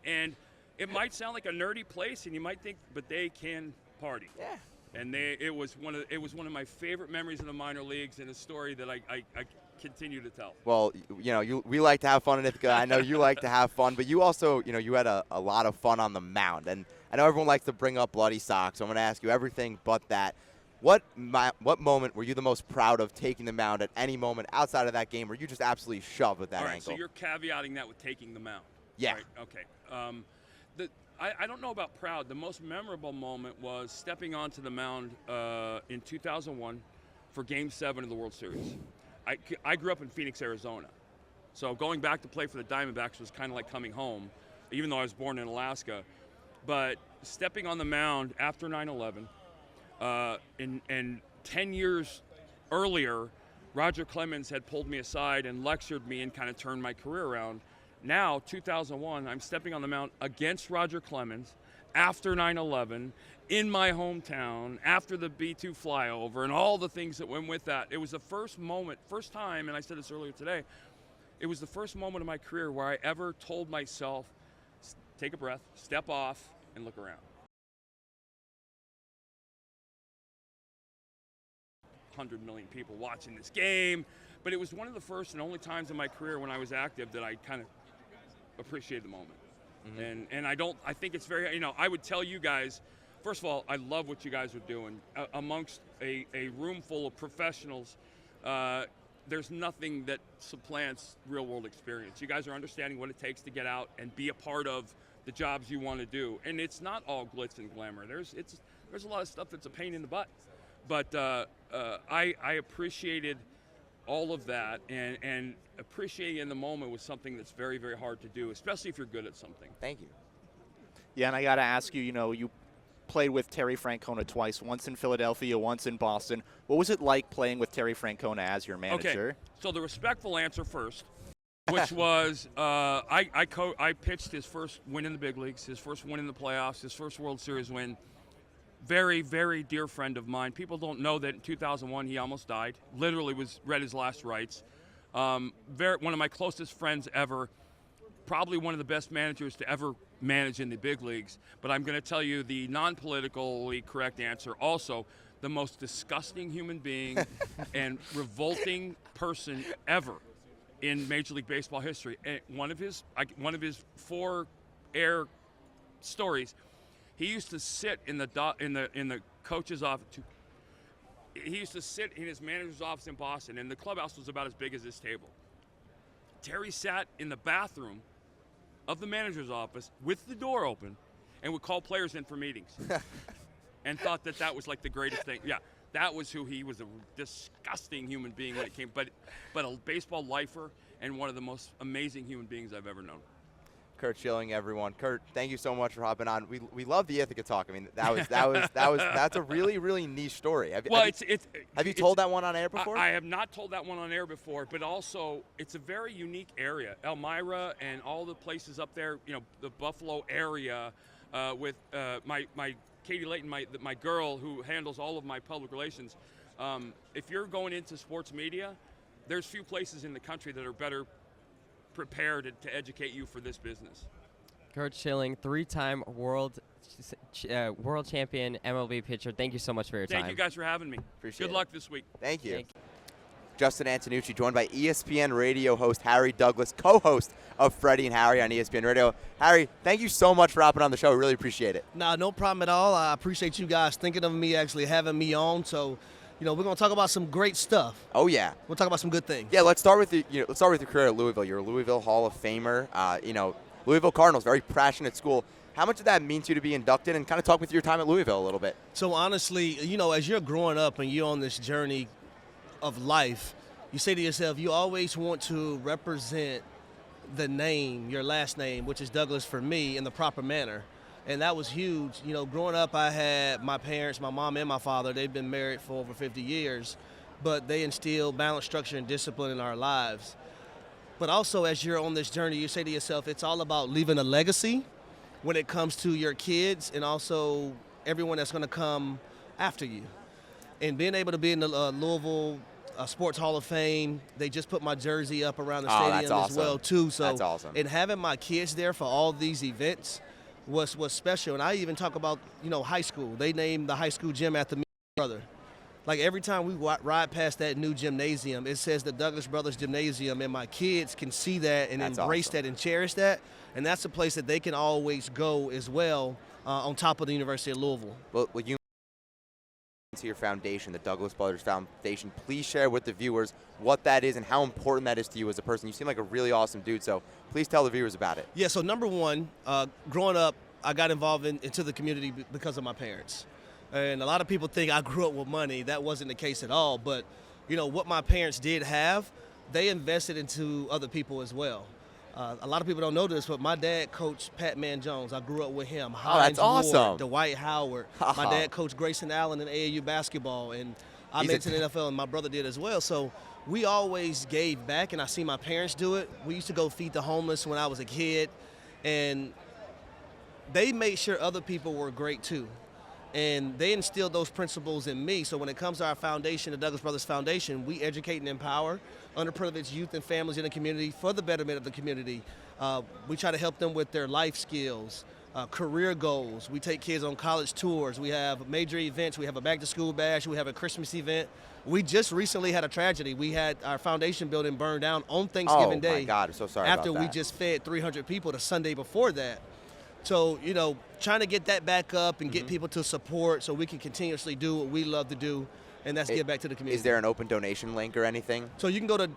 And it might sound like a nerdy place, and you might think, but they can party. Yeah. And it was one of my favorite memories in the minor leagues, and a story that I continue to tell. Well, we like to have fun in Ithaca. I know you like to have fun, but you also, you had a lot of fun on the mound. And I know everyone likes to bring up bloody socks, so I'm going to ask you everything but that. What moment were you the most proud of taking the mound at any moment outside of that game where you just absolutely shoved with that All right, ankle? so you're caveating that with taking the mound. Yeah. Right, okay. I don't know about proud. The most memorable moment was stepping onto the mound in 2001 for Game 7 of the World Series. I grew up in Phoenix, Arizona. So going back to play for the Diamondbacks was kind of like coming home, even though I was born in Alaska. But stepping on the mound after 9/11, and 10 years earlier, Roger Clemens had pulled me aside and lectured me and kind of turned my career around. Now, 2001, I'm stepping on the mound against Roger Clemens after 9/11 in my hometown, after the B-2 flyover and all the things that went with that. It was the first time, and I said this earlier today, it was the first moment of my career where I ever told myself, take a breath, step off, and look around. 100 million people watching this game, but it was one of the first and only times in my career when I was active that I kind of appreciated the moment. Mm-hmm. And I think it's very, I would tell you guys, first of all, I love what you guys are doing. Amongst a room full of professionals, there's nothing that supplants real world experience. You guys are understanding what it takes to get out and be a part of the jobs you want to do. And it's not all glitz and glamour. There's a lot of stuff that's a pain in the butt. But I appreciated all of that, and appreciating in the moment was something that's very, very hard to do, especially if you're good at something. Thank you. Yeah, and I got to ask you, you played with Terry Francona twice, once in Philadelphia, once in Boston. What was it like playing with Terry Francona as your manager? Okay, so the respectful answer first, which was I pitched his first win in the big leagues, his first win in the playoffs, his first World Series win. Very, very dear friend of mine. People don't know that in 2001 he almost died. Literally read his last rites. One of my closest friends ever. Probably one of the best managers to ever manage in the big leagues. But I'm going to tell you the non-politically correct answer. Also, the most disgusting human being and revolting person ever in Major League Baseball history. And one of his 4 air stories. He used to sit in the coach's office. He used to sit in his manager's office in Boston, and the clubhouse was about as big as this table. Terry sat in the bathroom of the manager's office with the door open and would call players in for meetings and thought that was like the greatest thing. Yeah, that was who he was, a disgusting human being when it came, but a baseball lifer and one of the most amazing human beings I've ever known. Kurt Schilling, everyone. Kurt, thank you so much for hopping on. We love the Ithaca talk. I mean, that's a really, really niche story. Have you told that one on air before? I have not told that one on air before, but also it's a very unique area. Elmira and all the places up there, the Buffalo area, with my Katie Layton, my girl who handles all of my public relations. If you're going into sports media, there's few places in the country that are better prepared to educate you for this business. Kurt Schilling, 3-time world champion MLB pitcher. Thank you so much for your time. Thank you guys for having me. Appreciate it. Good luck this week. Thank you. Justin Antonucci, joined by ESPN Radio host Harry Douglas, co-host of Freddie and Harry on ESPN Radio. Harry, thank you so much for hopping on the show. We really appreciate it. No problem at all. I appreciate you guys thinking of me, actually having me on. So, we're going to talk about some great stuff. Oh yeah, we'll talk about some good things. Yeah, let's start with your career at Louisville. You're a Louisville Hall of Famer. Louisville Cardinals, very passionate school. How much did that mean to you to be inducted? And kind of talk with your time at Louisville a little bit. So honestly, as you're growing up and you're on this journey of life, you say to yourself, you always want to represent the name, your last name, which is Douglas for me, in the proper manner. And that was huge. Growing up, I had my parents, my mom and my father. They've been married for over 50 years, but they instilled balance, structure, and discipline in our lives. But also, as you're on this journey, you say to yourself, it's all about leaving a legacy when it comes to your kids and also everyone that's going to come after you. And being able to be in the Louisville Sports Hall of Fame, they just put my jersey up around the stadium as well, too. So, that's awesome. And having my kids there for all these events was special. And I even talk about, high school. They named the high school gym after me and my brother. Like every time we ride past that new gymnasium, it says the Douglas Brothers Gymnasium, and my kids can see that and embrace that and cherish that. And that's a place that they can always go as well, on top of the University of Louisville. Well, you to your foundation, the Douglas Brothers Foundation, please share with the viewers what that is and how important that is to you as a person. You seem like a really awesome dude, so please tell the viewers about it. Yeah, so number one, growing up, I got involved into the community because of my parents. And a lot of people think I grew up with money. That wasn't the case at all. But, what my parents did have, they invested into other people as well. A lot of people don't know this, but my dad coached Pat Man Jones. I grew up with him. That's awesome. Ward, Dwight Howard. My dad coached Grayson Allen in AAU basketball, and I made it to the NFL, and my brother did as well. So we always gave back, and I see my parents do it. We used to go feed the homeless when I was a kid, and they made sure other people were great too. And they instilled those principles in me. So when it comes to our foundation, the Douglas Brothers Foundation, we educate and empower underprivileged youth and families in the community for the betterment of the community. We try to help them with their life skills, career goals. We take kids on college tours. We have major events. We have a back-to-school bash. We have a Christmas event. We just recently had a tragedy. We had our foundation building burned down on Thanksgiving Day. Oh, my God. I'm so sorry after about that. we just fed 300 people the Sunday before that. So, trying to get that back up and get people to support so we can continuously do what we love to do, and that's give back to the community. Is there an open donation link or anything? So you can go to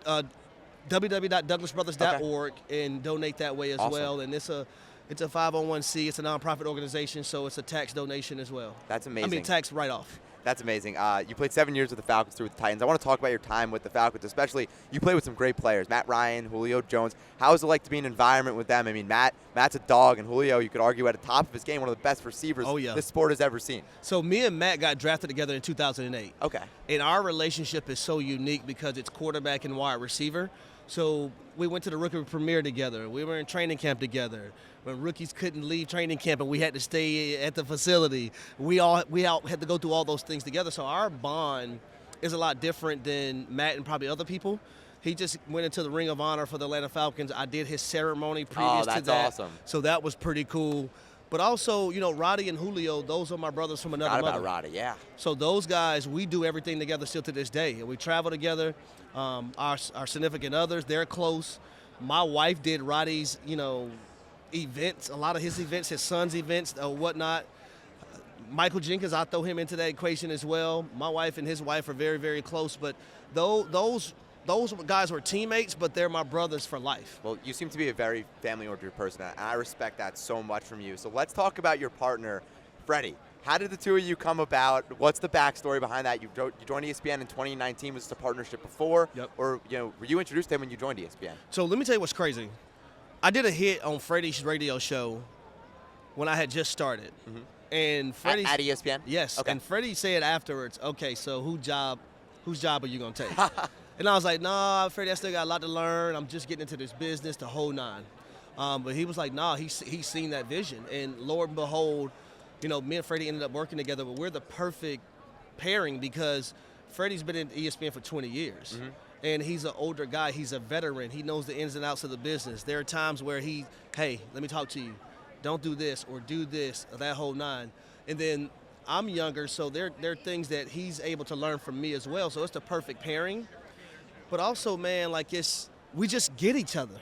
www.douglasbrothers.org and donate that way as well. And it's a 501c. It's a nonprofit organization, so it's a tax donation as well. That's amazing. I mean, tax write-off. That's amazing. You played 7 years with the Falcons, through with the Titans. I want to talk about your time with the Falcons, especially you played with some great players, Matt Ryan, Julio Jones. How is it like to be in an environment with them? I mean, Matt's a dog, and Julio, you could argue, at the top of his game, one of the best receivers this sport has ever seen. So me and Matt got drafted together in 2008. Okay. And our relationship is so unique because it's quarterback and wide receiver. So we went to the rookie premiere together. We were in training camp together. When rookies couldn't leave training camp and we had to stay at the facility, we all had to go through all those things together. So our bond is a lot different than Matt and probably other people. He just went into the Ring of Honor for the Atlanta Falcons. I did his ceremony previous to that. That's awesome. So that was pretty cool. But also, Roddy and Julio, those are my brothers from another mother. Forgot about Roddy, yeah. So those guys, we do everything together still to this day. And we travel together. Our significant others, they're close. My wife did Roddy's, events, a lot of his events, his son's events, whatnot. Michael Jenkins, I throw him into that equation as well. My wife and his wife are very, very close, but those guys were teammates, but they're my brothers for life. Well, you seem to be a very family-oriented person, and I respect that so much from you. So let's talk about your partner, Freddie. How did the two of you come about? What's the backstory behind that? You joined ESPN in 2019. Was this a partnership before? Yep. Or were you introduced to him when you joined ESPN? So let me tell you what's crazy. I did a hit on Freddie's radio show when I had just started. Mm-hmm. And Freddie At ESPN? Yes. Okay. And Freddie said afterwards, okay, so whose job are you going to take? And I was like, nah, Freddie, I still got a lot to learn. I'm just getting into this business, the whole nine. But he was like, nah, he's seen that vision. And Lord and behold, me and Freddie ended up working together, but we're the perfect pairing because Freddie's been in ESPN for 20 years. Mm-hmm. And he's an older guy. He's a veteran. He knows the ins and outs of the business. There are times where hey, let me talk to you. Don't do this or do this, or that whole nine. And then I'm younger, so there are things that he's able to learn from me as well. So it's the perfect pairing. But also, man, we just get each other.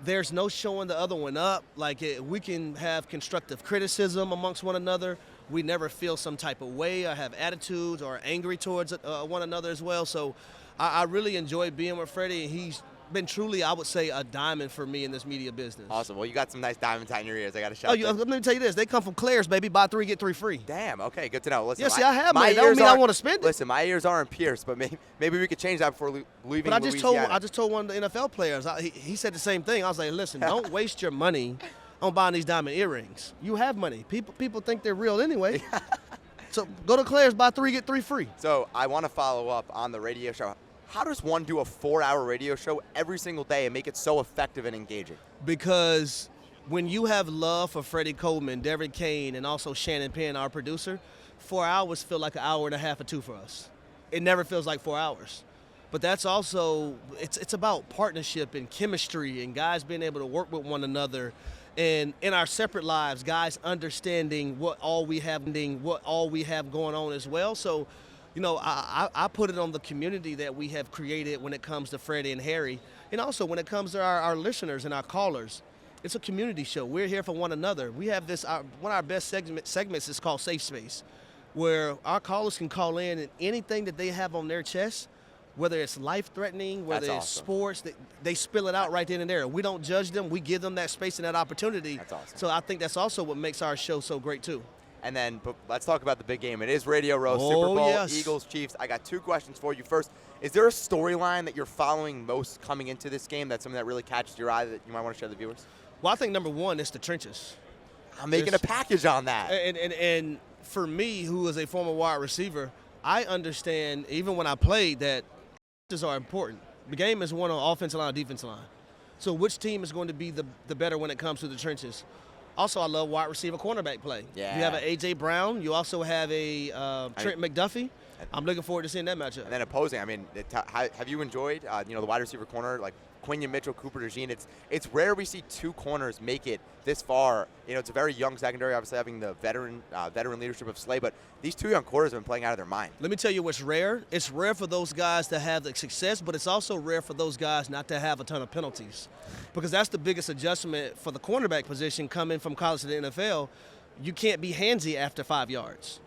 There's no showing the other one up. We can have constructive criticism amongst one another. We never feel some type of way or have attitudes or angry towards one another as well. So I really enjoy being with Freddie, and he's been truly, I would say, a diamond for me in this media business. Awesome. Well, you got some nice diamonds in your ears. I got to shout. Let me tell you this. They come from Claire's, baby. Buy 3, get 3 free. Damn. Okay. Good to know. Listen, yeah, see, I have money. That don't mean I want to spend it. Listen, my ears aren't pierced, but maybe we could change that before leaving Louisiana. I just told one of the NFL players. He said the same thing. I was like, listen, don't waste your money on buying these diamond earrings. You have money. People think they're real anyway. So go to Claire's, buy 3, get 3 free. So I want to follow up on the radio show. How does one do a 4-hour radio show every single day and make it so effective and engaging? Because when you have love for Freddie Coleman, Derek Kane, and also Shannon Penn, our producer, 4 hours feel like an hour and a half or 2 for us. It never feels like 4 hours. But that's also, it's about partnership and chemistry and guys being able to work with one another. And in our separate lives, guys understanding what all we have going on as well. So, I put it on the community that we have created when it comes to Freddie and Harry. And also when it comes to our listeners and our callers. It's a community show. We're here for one another. We have this, one of our best segments is called Safe Space, where our callers can call in and anything that they have on their chest, whether it's life-threatening, whether it's sports, they spill it out right then and there. We don't judge them. We give them that space and that opportunity. That's awesome. So I think that's also what makes our show so great, too. And then let's talk about the big game. It is Radio Row, Super Bowl, yes. Eagles, Chiefs. I got 2 questions for you. First, is there a storyline that you're following most coming into this game that's something that really catches your eye that you might want to share with the viewers? Well, I think number one is the trenches. I'm making a package on that. And for me, who is a former wide receiver, I understand, even when I played, that trenches are important. The game is won on offensive line or defensive line. So which team is going to be the better when it comes to the trenches? Also, I love wide receiver cornerback play. Yeah. You have an A.J. Brown. You also have a Trent McDuffie. I'm looking forward to seeing that matchup. And then opposing, have you enjoyed, the wide receiver corner, like Quinion Mitchell, Cooper DeJean? It's rare we see 2 corners make it this far. It's a very young secondary, obviously having the veteran leadership of Slay, but these 2 young corners have been playing out of their mind. Let me tell you what's rare. It's rare for those guys to have the success, but it's also rare for those guys not to have a ton of penalties, because that's the biggest adjustment for the cornerback position coming from college to the NFL. You can't be handsy after 5 yards.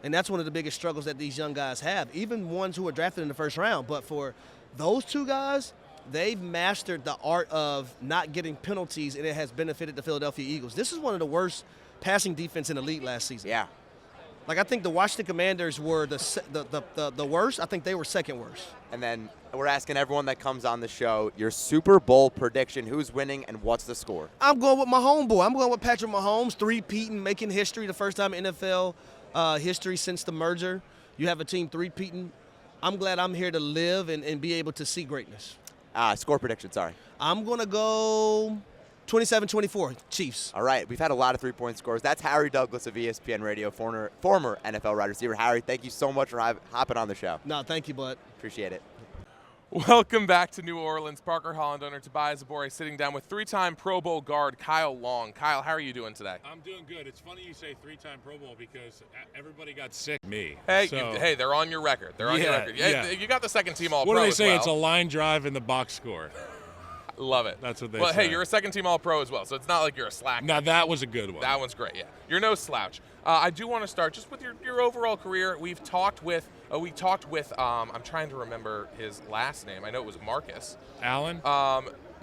And that's one of the biggest struggles that these young guys have, even ones who are drafted in the first round. But for those 2 guys, they've mastered the art of not getting penalties, and it has benefited the Philadelphia Eagles. This is one of the worst passing defense in the league last season. Yeah. I think the Washington Commanders were the worst. I think they were second worst. And then we're asking everyone that comes on the show your Super Bowl prediction. Who's winning and what's the score? I'm going with my homeboy. I'm going with Patrick Mahomes, 3-peating, making history, the first time in NFL history since the merger. You have a team 3-peating. I'm glad I'm here to live and be able to see greatness. Score prediction, sorry. I'm going to go 27-24, Chiefs. All right, we've had a lot of 3-point scores. That's Harry Douglas of ESPN Radio, former NFL wide receiver. Harry, thank you so much for hopping on the show. No, thank you, bud. Appreciate it. Welcome back to New Orleans. Parker Holland, owner Tobias Zabore, sitting down with 3-time Pro Bowl guard Kyle Long. Kyle, how are you doing today? I'm doing good. It's funny you say 3-time Pro Bowl because everybody got sick. Me. Hey, so, they're on your record. They're on your record. Yeah, you got the second team All-Pro. What do they say? Well. It's a line drive in the box score. Love it. That's what they say. Well, hey, you're a second-team All-Pro as well, so it's not like you're a slack. Now, that was a good one. That one's great, yeah. You're no slouch. I do want to start just with your overall career. We've talked with, I'm trying to remember his last name. I know it was Marcus. Allen?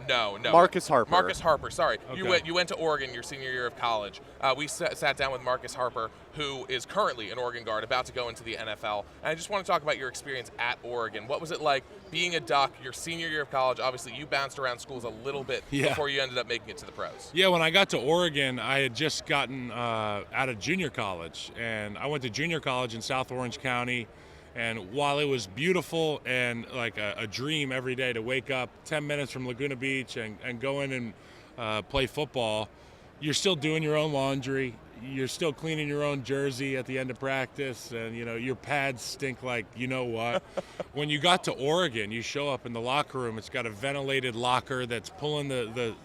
No. Marcus Harper. Marcus Harper, sorry. Okay. You went to Oregon your senior year of college. We sat down with Marcus Harper, who is currently an Oregon guard, about to go into the NFL. And I just want to talk about your experience at Oregon. What was it like being a Duck your senior year of college? Obviously, you bounced around schools a little bit before you ended up making it to the pros. Yeah, when I got to Oregon, I had just gotten out of junior college. And I went to junior college in South Orange County. And while it was beautiful and like a dream every day to wake up 10 minutes from Laguna Beach and go in and play football, you're still doing your own laundry. You're still cleaning your own jersey at the end of practice. And, your pads stink like you know what. When you got to Oregon, you show up in the locker room. It's got a ventilated locker that's pulling the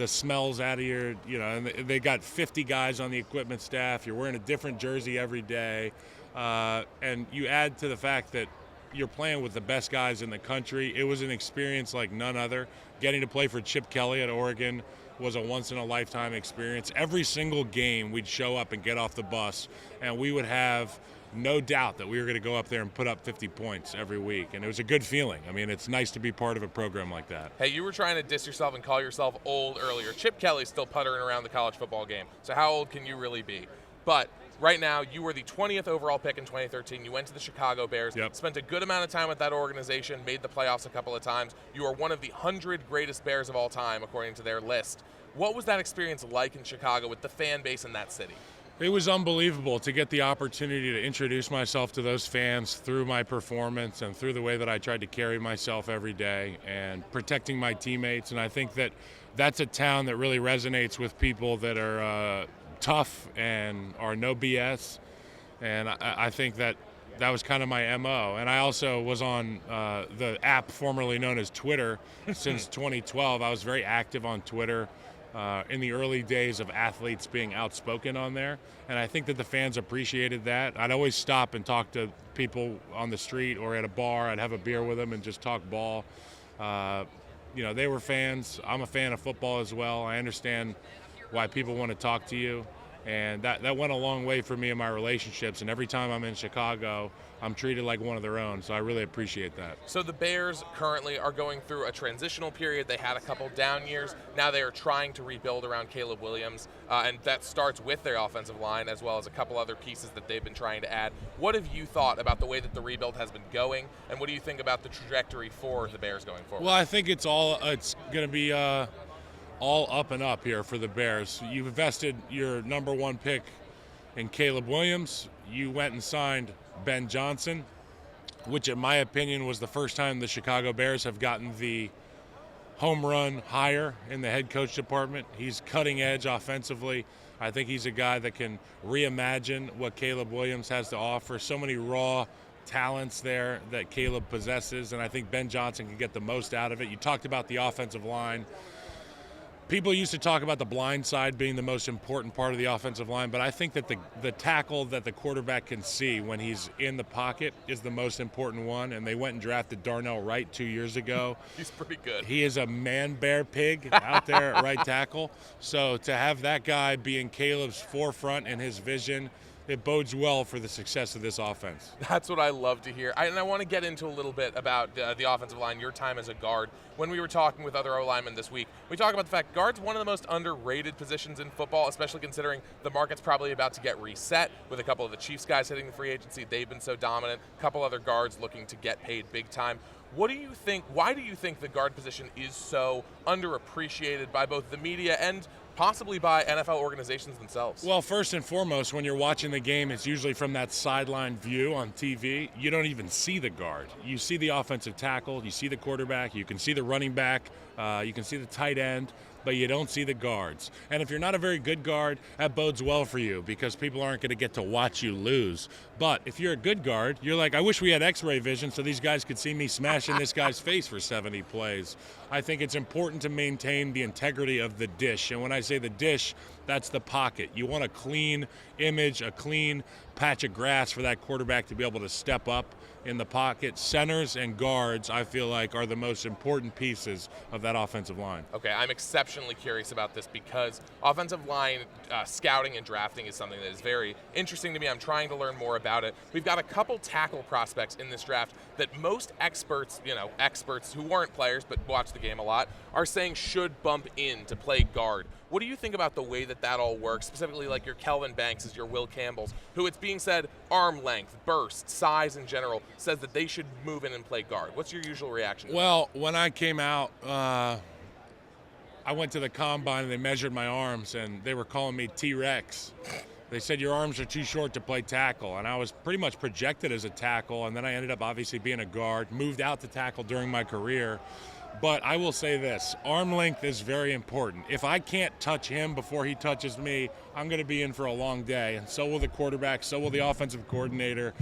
smells out of your, and they got 50 guys on the equipment staff. You're wearing a different jersey every day. And you add to the fact that you're playing with the best guys in the country. It was an experience like none other. Getting to play for Chip Kelly at Oregon was a once-in-a-lifetime experience. Every single game, we'd show up and get off the bus, and we would have no doubt that we were going to go up there and put up 50 points every week. And it was a good feeling. I mean, it's nice to be part of a program like that. Hey, you were trying to diss yourself and call yourself old earlier. Chip Kelly's still puttering around the college football game. So how old can you really be? But right now, you were the 20th overall pick in 2013. You went to the Chicago Bears, spent a good amount of time with that organization, made the playoffs a couple of times. You are one of the 100 greatest Bears of all time, according to their list. What was that experience like in Chicago with the fan base in that city? It was unbelievable to get the opportunity to introduce myself to those fans through my performance and through the way that I tried to carry myself every day and protecting my teammates. And I think that that's a town that really resonates with people that are tough and are no BS. And I think that was kind of my MO. And I also was on the app formerly known as Twitter since 2012. I was very active on Twitter in the early days of athletes being outspoken on there. And I think that the fans appreciated that. I'd always stop and talk to people on the street or at a bar. I'd have a beer with them and just talk ball. They were fans. I'm a fan of football as well. I understand why people want to talk to you. And that went a long way for me in my relationships. And every time I'm in Chicago, I'm treated like one of their own. So I really appreciate that. So the Bears currently are going through a transitional period. They had a couple down years. Now they are trying to rebuild around Caleb Williams. And that starts with their offensive line as well as a couple other pieces that they've been trying to add. What have you thought about the way that the rebuild has been going? And what do you think about the trajectory for the Bears going forward? Well, I think it's going to be all up and up here for the Bears. You've invested your number one pick in Caleb Williams. You went and signed Ben Johnson, which in my opinion was the first time the Chicago Bears have gotten the home run hire in the head coach department. He's cutting edge offensively. I think he's a guy that can reimagine what Caleb Williams has to offer. So many raw talents there that Caleb possesses, and I think Ben Johnson can get the most out of it. You talked about the offensive line. People used to talk about the blind side being the most important part of the offensive line, but I think that the tackle that the quarterback can see when he's in the pocket is the most important one, and they went and drafted Darnell Wright 2 years ago. He's pretty good. He is a man-bear pig out there at right tackle. So to have that guy be in Caleb's forefront and his vision, it bodes well for the success of this offense. That's what I love to hear. And I want to get into a little bit about the offensive line, your time as a guard. When we were talking with other O-linemen this week, we talked about the fact guard's one of the most underrated positions in football, especially considering the market's probably about to get reset with a couple of the Chiefs guys hitting the free agency. They've been so dominant. A couple other guards looking to get paid big time. What do you think? Why do you think the guard position is so underappreciated by both the media and possibly by NFL organizations themselves? Well, first and foremost, when you're watching the game, it's usually from that sideline view on TV. You don't even see the guard. You see the offensive tackle, you see the quarterback, you can see the running back, you can see the tight end, but you don't see the guards. And if you're not a very good guard, that bodes well for you because people aren't going to get to watch you lose. But if you're a good guard, you're like, I wish we had x-ray vision so these guys could see me smashing this guy's face for 70 plays. I think it's important to maintain the integrity of the dish. And when I say the dish, That's the pocket. You want a clean image, a clean patch of grass for that quarterback to be able to step up in the pocket. Centers and guards, I feel like, are the most important pieces of that offensive line. Okay, I'm exceptionally curious about this because offensive line scouting and drafting is something that is very interesting to me. I'm trying to learn more about it. We've got a couple tackle prospects in this draft that most experts, experts who weren't players but watch the game a lot, are saying should bump in to play guard. What do you think about the way that all works, specifically like your Kelvin Bankses, your Will Campbells, who it's being said arm length, burst, size in general, says that they should move in and play guard? What's your usual reaction to Well, when I came out, I went to the combine and they measured my arms and they were calling me T-Rex. They said your arms are too short to play tackle, and I was pretty much projected as a tackle, and then I ended up obviously being a guard, moved out to tackle during my career. But I will say this, arm length is very important. If I can't touch him before he touches me, I'm going to be in for a long day, and so will the quarterback, so will the offensive coordinator.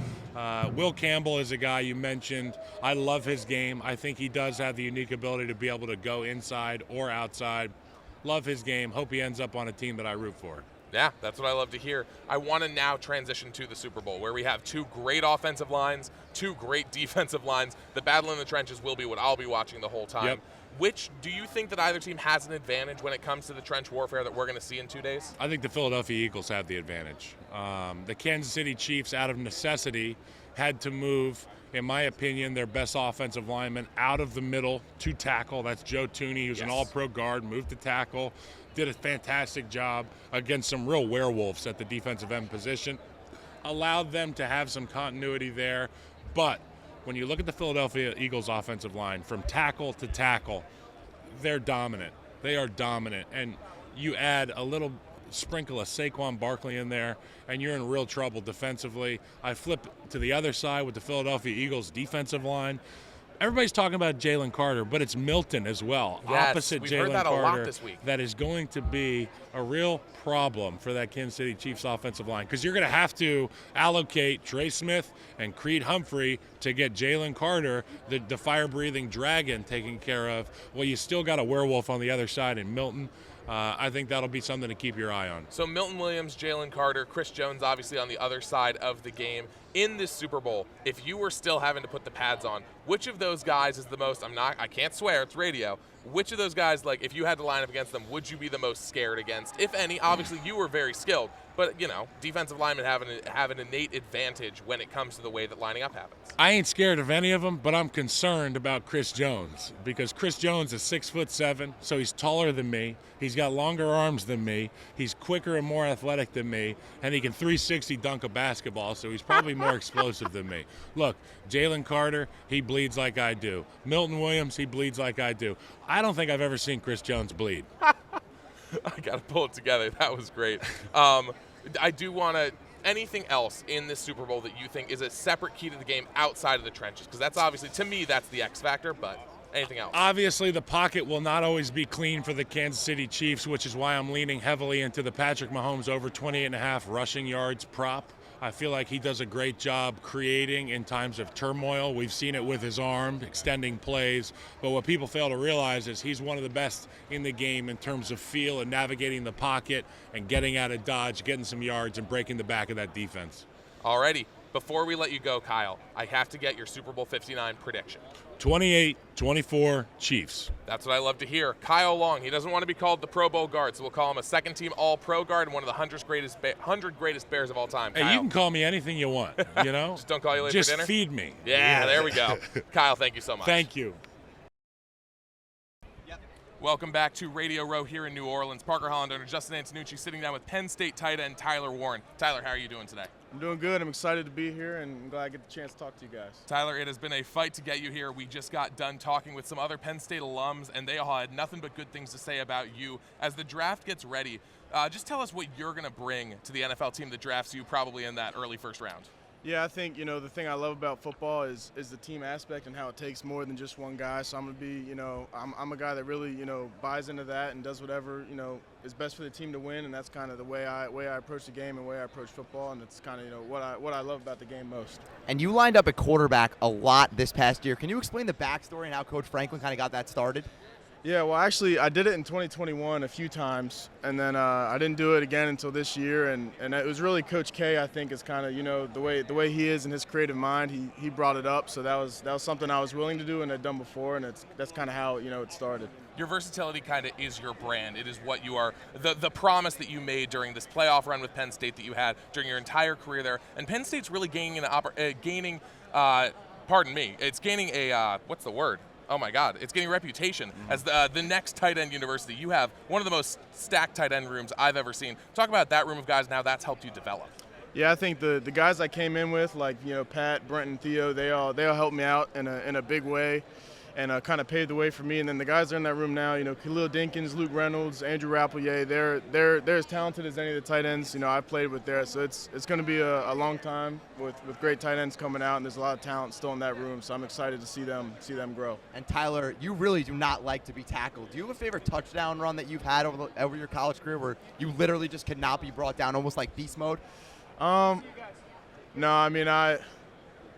Will Campbell is a guy you mentioned. I love his game. I think he does have the unique ability to be able to go inside or outside. Love his game. Hope he ends up on a team that I root for. Yeah, that's what I love to hear. I want to now transition to the Super Bowl, where we have two great offensive lines, two great defensive lines. The battle in the trenches will be what I'll be watching the whole time. Yep. Which do you think that either team has an advantage when it comes to the trench warfare that we're going to see in 2 days? I think the Philadelphia Eagles have the advantage. The Kansas City Chiefs, out of necessity, had to move, in my opinion, their best offensive lineman out of the middle to tackle. That's Joe Tooney, who's an all-pro guard, moved to tackle. Did a fantastic job against some real werewolves at the defensive end position. Allowed them to have some continuity there. But when you look at the Philadelphia Eagles offensive line, from tackle to tackle, they're dominant. They are dominant. And you add a little sprinkle of Saquon Barkley in there, and you're in real trouble defensively. I flip to the other side with the Philadelphia Eagles defensive line. Everybody's talking about Jalen Carter, but it's Milton as well, yes, opposite we've Jalen heard that Carter. a lot this week. That is going to be a real problem for that Kansas City Chiefs offensive line, because you're going to have to allocate Trey Smith and Creed Humphrey to get Jalen Carter, the fire-breathing dragon, taken care of. Well, you still got a werewolf on the other side in Milton. I think that'll be something to keep your eye on. So Milton Williams, Jalen Carter, Chris Jones obviously on the other side of the game. In this Super Bowl, if you were still having to put the pads on, which of those guys is the most, I can't swear, it's radio, which of those guys, like, if you had to line up against them, would you be the most scared against, if any? Obviously, you were very skilled, but, defensive linemen have an innate advantage when it comes to the way that lining up happens. I ain't scared of any of them, but I'm concerned about Chris Jones, because Chris Jones is 6'7", so he's taller than me. He's got longer arms than me. He's quicker and more athletic than me, and he can 360 dunk a basketball, so he's probably more explosive than me. Look, Jalen Carter, he bleeds like I do. Milton Williams, he bleeds like I do. I don't think I've ever seen Chris Jones bleed. I got to pull it together. That was great. I do want to, anything else in this Super Bowl that you think is a separate key to the game outside of the trenches? Because that's obviously, to me, that's the X factor, but anything else? Obviously, the pocket will not always be clean for the Kansas City Chiefs, which is why I'm leaning heavily into the Patrick Mahomes over 28.5 rushing yards prop. I feel like he does a great job creating in times of turmoil. We've seen it with his arm, extending plays. But what people fail to realize is he's one of the best in the game in terms of feel and navigating the pocket and getting out of dodge, getting some yards, and breaking the back of that defense. Alrighty. Before we let you go, Kyle, I have to get your Super Bowl 59 prediction. 28-24 Chiefs. That's what I love to hear. Kyle Long, he doesn't want to be called the Pro Bowl guard, so we'll call him a second-team All-Pro guard and one of the 100 greatest Bears of all time. Hey, Kyle. you can call me anything you want, you know? Just don't call you late Just for dinner? feed me. Yeah, there we go. Kyle, thank you so much. Thank you. Welcome back to Radio Row here in New Orleans. Parker Holland owner Justin Antonucci sitting down with Penn State tight end Tyler Warren. Tyler, how are you doing today? I'm doing good. I'm excited to be here, and I'm glad I get the chance to talk to you guys. Tyler, it has been a fight to get you here. We just got done talking with some other Penn State alums, and they all had nothing but good things to say about you. As the draft gets ready, just tell us what you're going to bring to the NFL team that drafts you probably in that early first round. Yeah, I think, the thing I love about football is the team aspect and how it takes more than just one guy. So I'm going to be, I'm a guy that really, buys into that and does whatever, is best for the team to win. And that's kind of the way I approach the game and way I approach football. And it's kind of, what I love about the game most. And you lined up at quarterback a lot this past year. Can you explain the backstory and how Coach Franklin kind of got that started? Yeah, well, actually, I did it in 2021 a few times, and then I didn't do it again until this year. And it was really Coach K, I think, is kind of, you know, the way he is and his creative mind. He brought it up, so that was something I was willing to do and had done before, and that's kind of how, you know, it started. Your versatility kind of is your brand. It is what you are, the promise that you made during this playoff run with Penn State that you had during your entire career there. And Penn State's really gaining pardon me, it's gaining a, what's the word? Oh my God, it's getting a reputation as the next tight end university. You have one of the most stacked tight end rooms I've ever seen. Talk about that room of guys now that's helped you develop. Yeah, I think the guys I came in with, like, you know, Pat, Brent, and Theo, they all helped me out in a big way, and kind of paved the way for me. And then the guys that are in that room now, you know, Khalil Dinkins, Luke Reynolds, Andrew Rappelier, they're as talented as any of the tight ends, you know, I've played with there. So it's going to be a long time with great tight ends coming out, and there's a lot of talent still in that room. So I'm excited to see them grow. And Tyler, you really do not like to be tackled. Do you have a favorite touchdown run that you've had over your college career where you literally just cannot be brought down, almost like beast mode? No, I mean,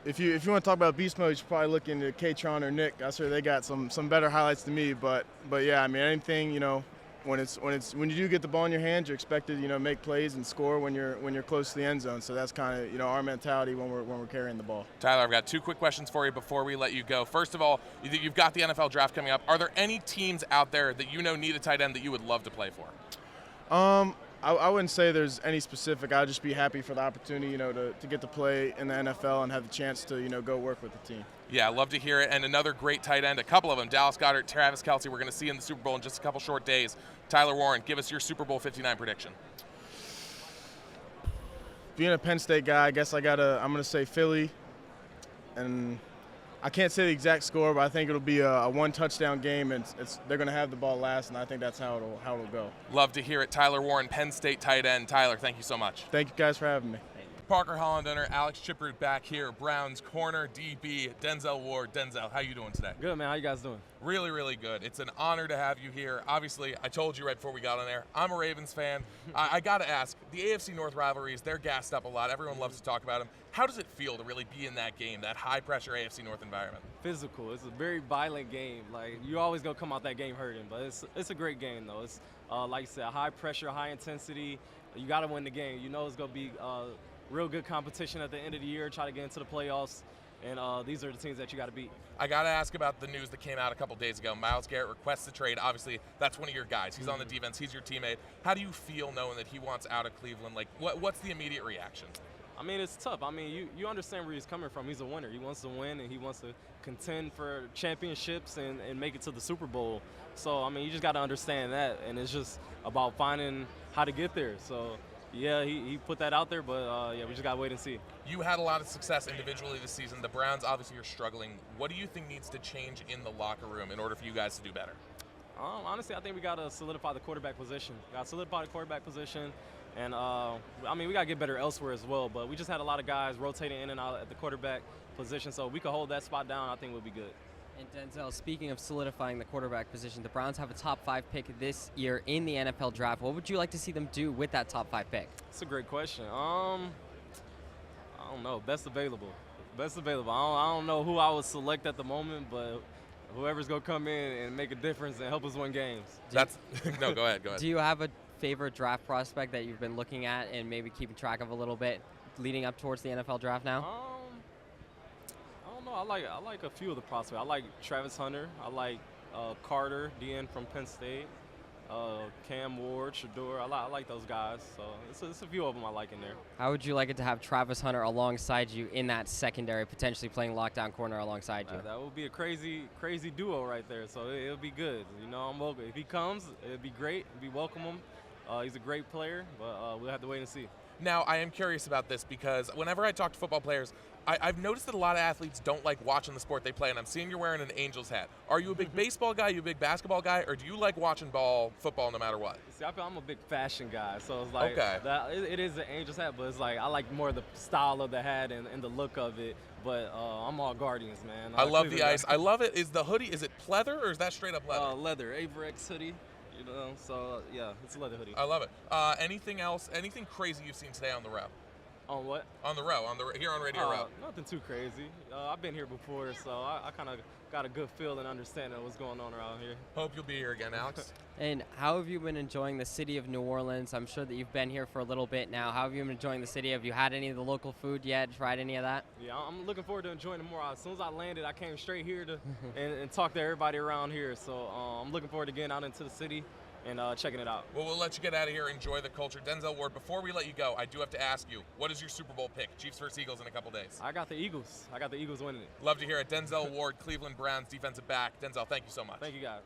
If you want to talk about beast mode, you should probably look into K-Tron or Nick. I'm sure they got some better highlights than me. But yeah, I mean, anything, you know, when you do get the ball in your hands, you're expected, you know, make plays and score when you're close to the end zone. So that's kind of, you know, our mentality when we're carrying the ball. Tyler, I've got two quick questions for you before we let you go. First of all, you've got the NFL draft coming up. Are there any teams out there that you know need a tight end that you would love to play for? I wouldn't say there's any specific. I'd just be happy for the opportunity, you know, to get to play in the NFL and have the chance to, you know, go work with the team. Yeah, I love to hear it. And another great tight end, a couple of them, Dallas Goedert, Travis Kelce, we're going to see in the Super Bowl in just a couple short days. Tyler Warren, give us your Super Bowl 59 prediction. Being a Penn State guy, I guess I'm going to say Philly. And I can't say the exact score, but I think it'll be a one-touchdown game, and they're going to have the ball last, and I think that's how it'll go. Love to hear it. Tyler Warren, Penn State tight end. Tyler, thank you so much. Thank you guys for having me. Parker Hollander, Alex Chiproot back here. Browns corner, DB, Denzel Ward. Denzel, how you doing today? Good, man. How you guys doing? Really, really good. It's an honor to have you here. Obviously, I told you right before we got on air, I'm a Ravens fan. I got to ask, the AFC North rivalries, they're gassed up a lot. Everyone loves to talk about them. How does it feel to really be in that game, that high-pressure AFC North environment? Physical. It's a very violent game. Like, you always going to come out that game hurting, but it's a great game, though. It's, like you said, high pressure, high intensity. You got to win the game. You know it's going to be real good competition at the end of the year, try to get into the playoffs, and these are the teams that you got to beat. I got to ask about the news that came out a couple days ago. Myles Garrett requests a trade. Obviously, that's one of your guys. He's on the defense. He's your teammate. How do you feel knowing that he wants out of Cleveland? Like, what's the immediate reaction? I mean, it's tough. I mean, you understand where he's coming from. He's a winner. He wants to win, and he wants to contend for championships and make it to the Super Bowl. So, I mean, you just got to understand that, and it's just about finding how to get there. So, yeah, he put that out there, but yeah, we just got to wait and see. You had a lot of success individually this season. The Browns obviously are struggling. What do you think needs to change in the locker room in order for you guys to do better? Honestly, I think we got to solidify the quarterback position. And, I mean, we got to get better elsewhere as well, but we just had a lot of guys rotating in and out at the quarterback position, so if we could hold that spot down, I think we'll be good. And Denzel, speaking of solidifying the quarterback position, the Browns have a top 5 pick this year in the NFL draft. What would you like to see them do with that top 5 pick? That's a great question. I don't know. Best available. I don't know who I would select at the moment, but whoever's going to come in and make a difference and help us win games. No, go ahead. Do you have a favorite draft prospect that you've been looking at and maybe keeping track of a little bit leading up towards the NFL draft now? I like a few of the prospects. I like Travis Hunter. I like Carter, DN from Penn State. Cam Ward, Shador. I like those guys. So it's a few of them I like in there. How would you like it to have Travis Hunter alongside you in that secondary, potentially playing lockdown corner alongside you? That would be a crazy duo right there. So it'll be good. You know, I'm welcome. If he comes, it'd be great. We welcome him. He's a great player, but we'll have to wait and see. Now, I am curious about this because whenever I talk to football players, I've noticed that a lot of athletes don't like watching the sport they play, and I'm seeing you're wearing an Angels hat. Are you a big baseball guy, you a big basketball guy, or do you like watching football no matter what? See, I feel I'm a big fashion guy, so it's like okay. It is an Angels hat, but it's like I like more the style of the hat and the look of it, but I'm all Guardians, man. I love the ice. I love it. Is the hoodie, is it pleather or is that straight up leather? Leather, Averex hoodie. You know, so yeah, it's a leather hoodie. I love it. Anything else? Anything crazy you've seen today on the route? On what? On the row, here on Radio Row. Nothing too crazy. I've been here before, so I kind of got a good feel and understanding of what's going on around here. Hope you'll be here again, Alex. And how have you been enjoying the city of New Orleans? I'm sure that you've been here for a little bit now. How have you been enjoying the city? Have you had any of the local food yet? Tried any of that? Yeah, I'm looking forward to enjoying it more. As soon as I landed, I came straight here to and talk to everybody around here. So I'm looking forward to getting out into the city and checking it out. Well, we'll let you get out of here. Enjoy the culture. Denzel Ward, before we let you go, I do have to ask you, what is your Super Bowl pick? Chiefs versus Eagles in a couple days. I got the Eagles. I got the Eagles winning it. Love to hear it. Denzel Ward, Cleveland Browns defensive back. Denzel, thank you so much. Thank you, guys.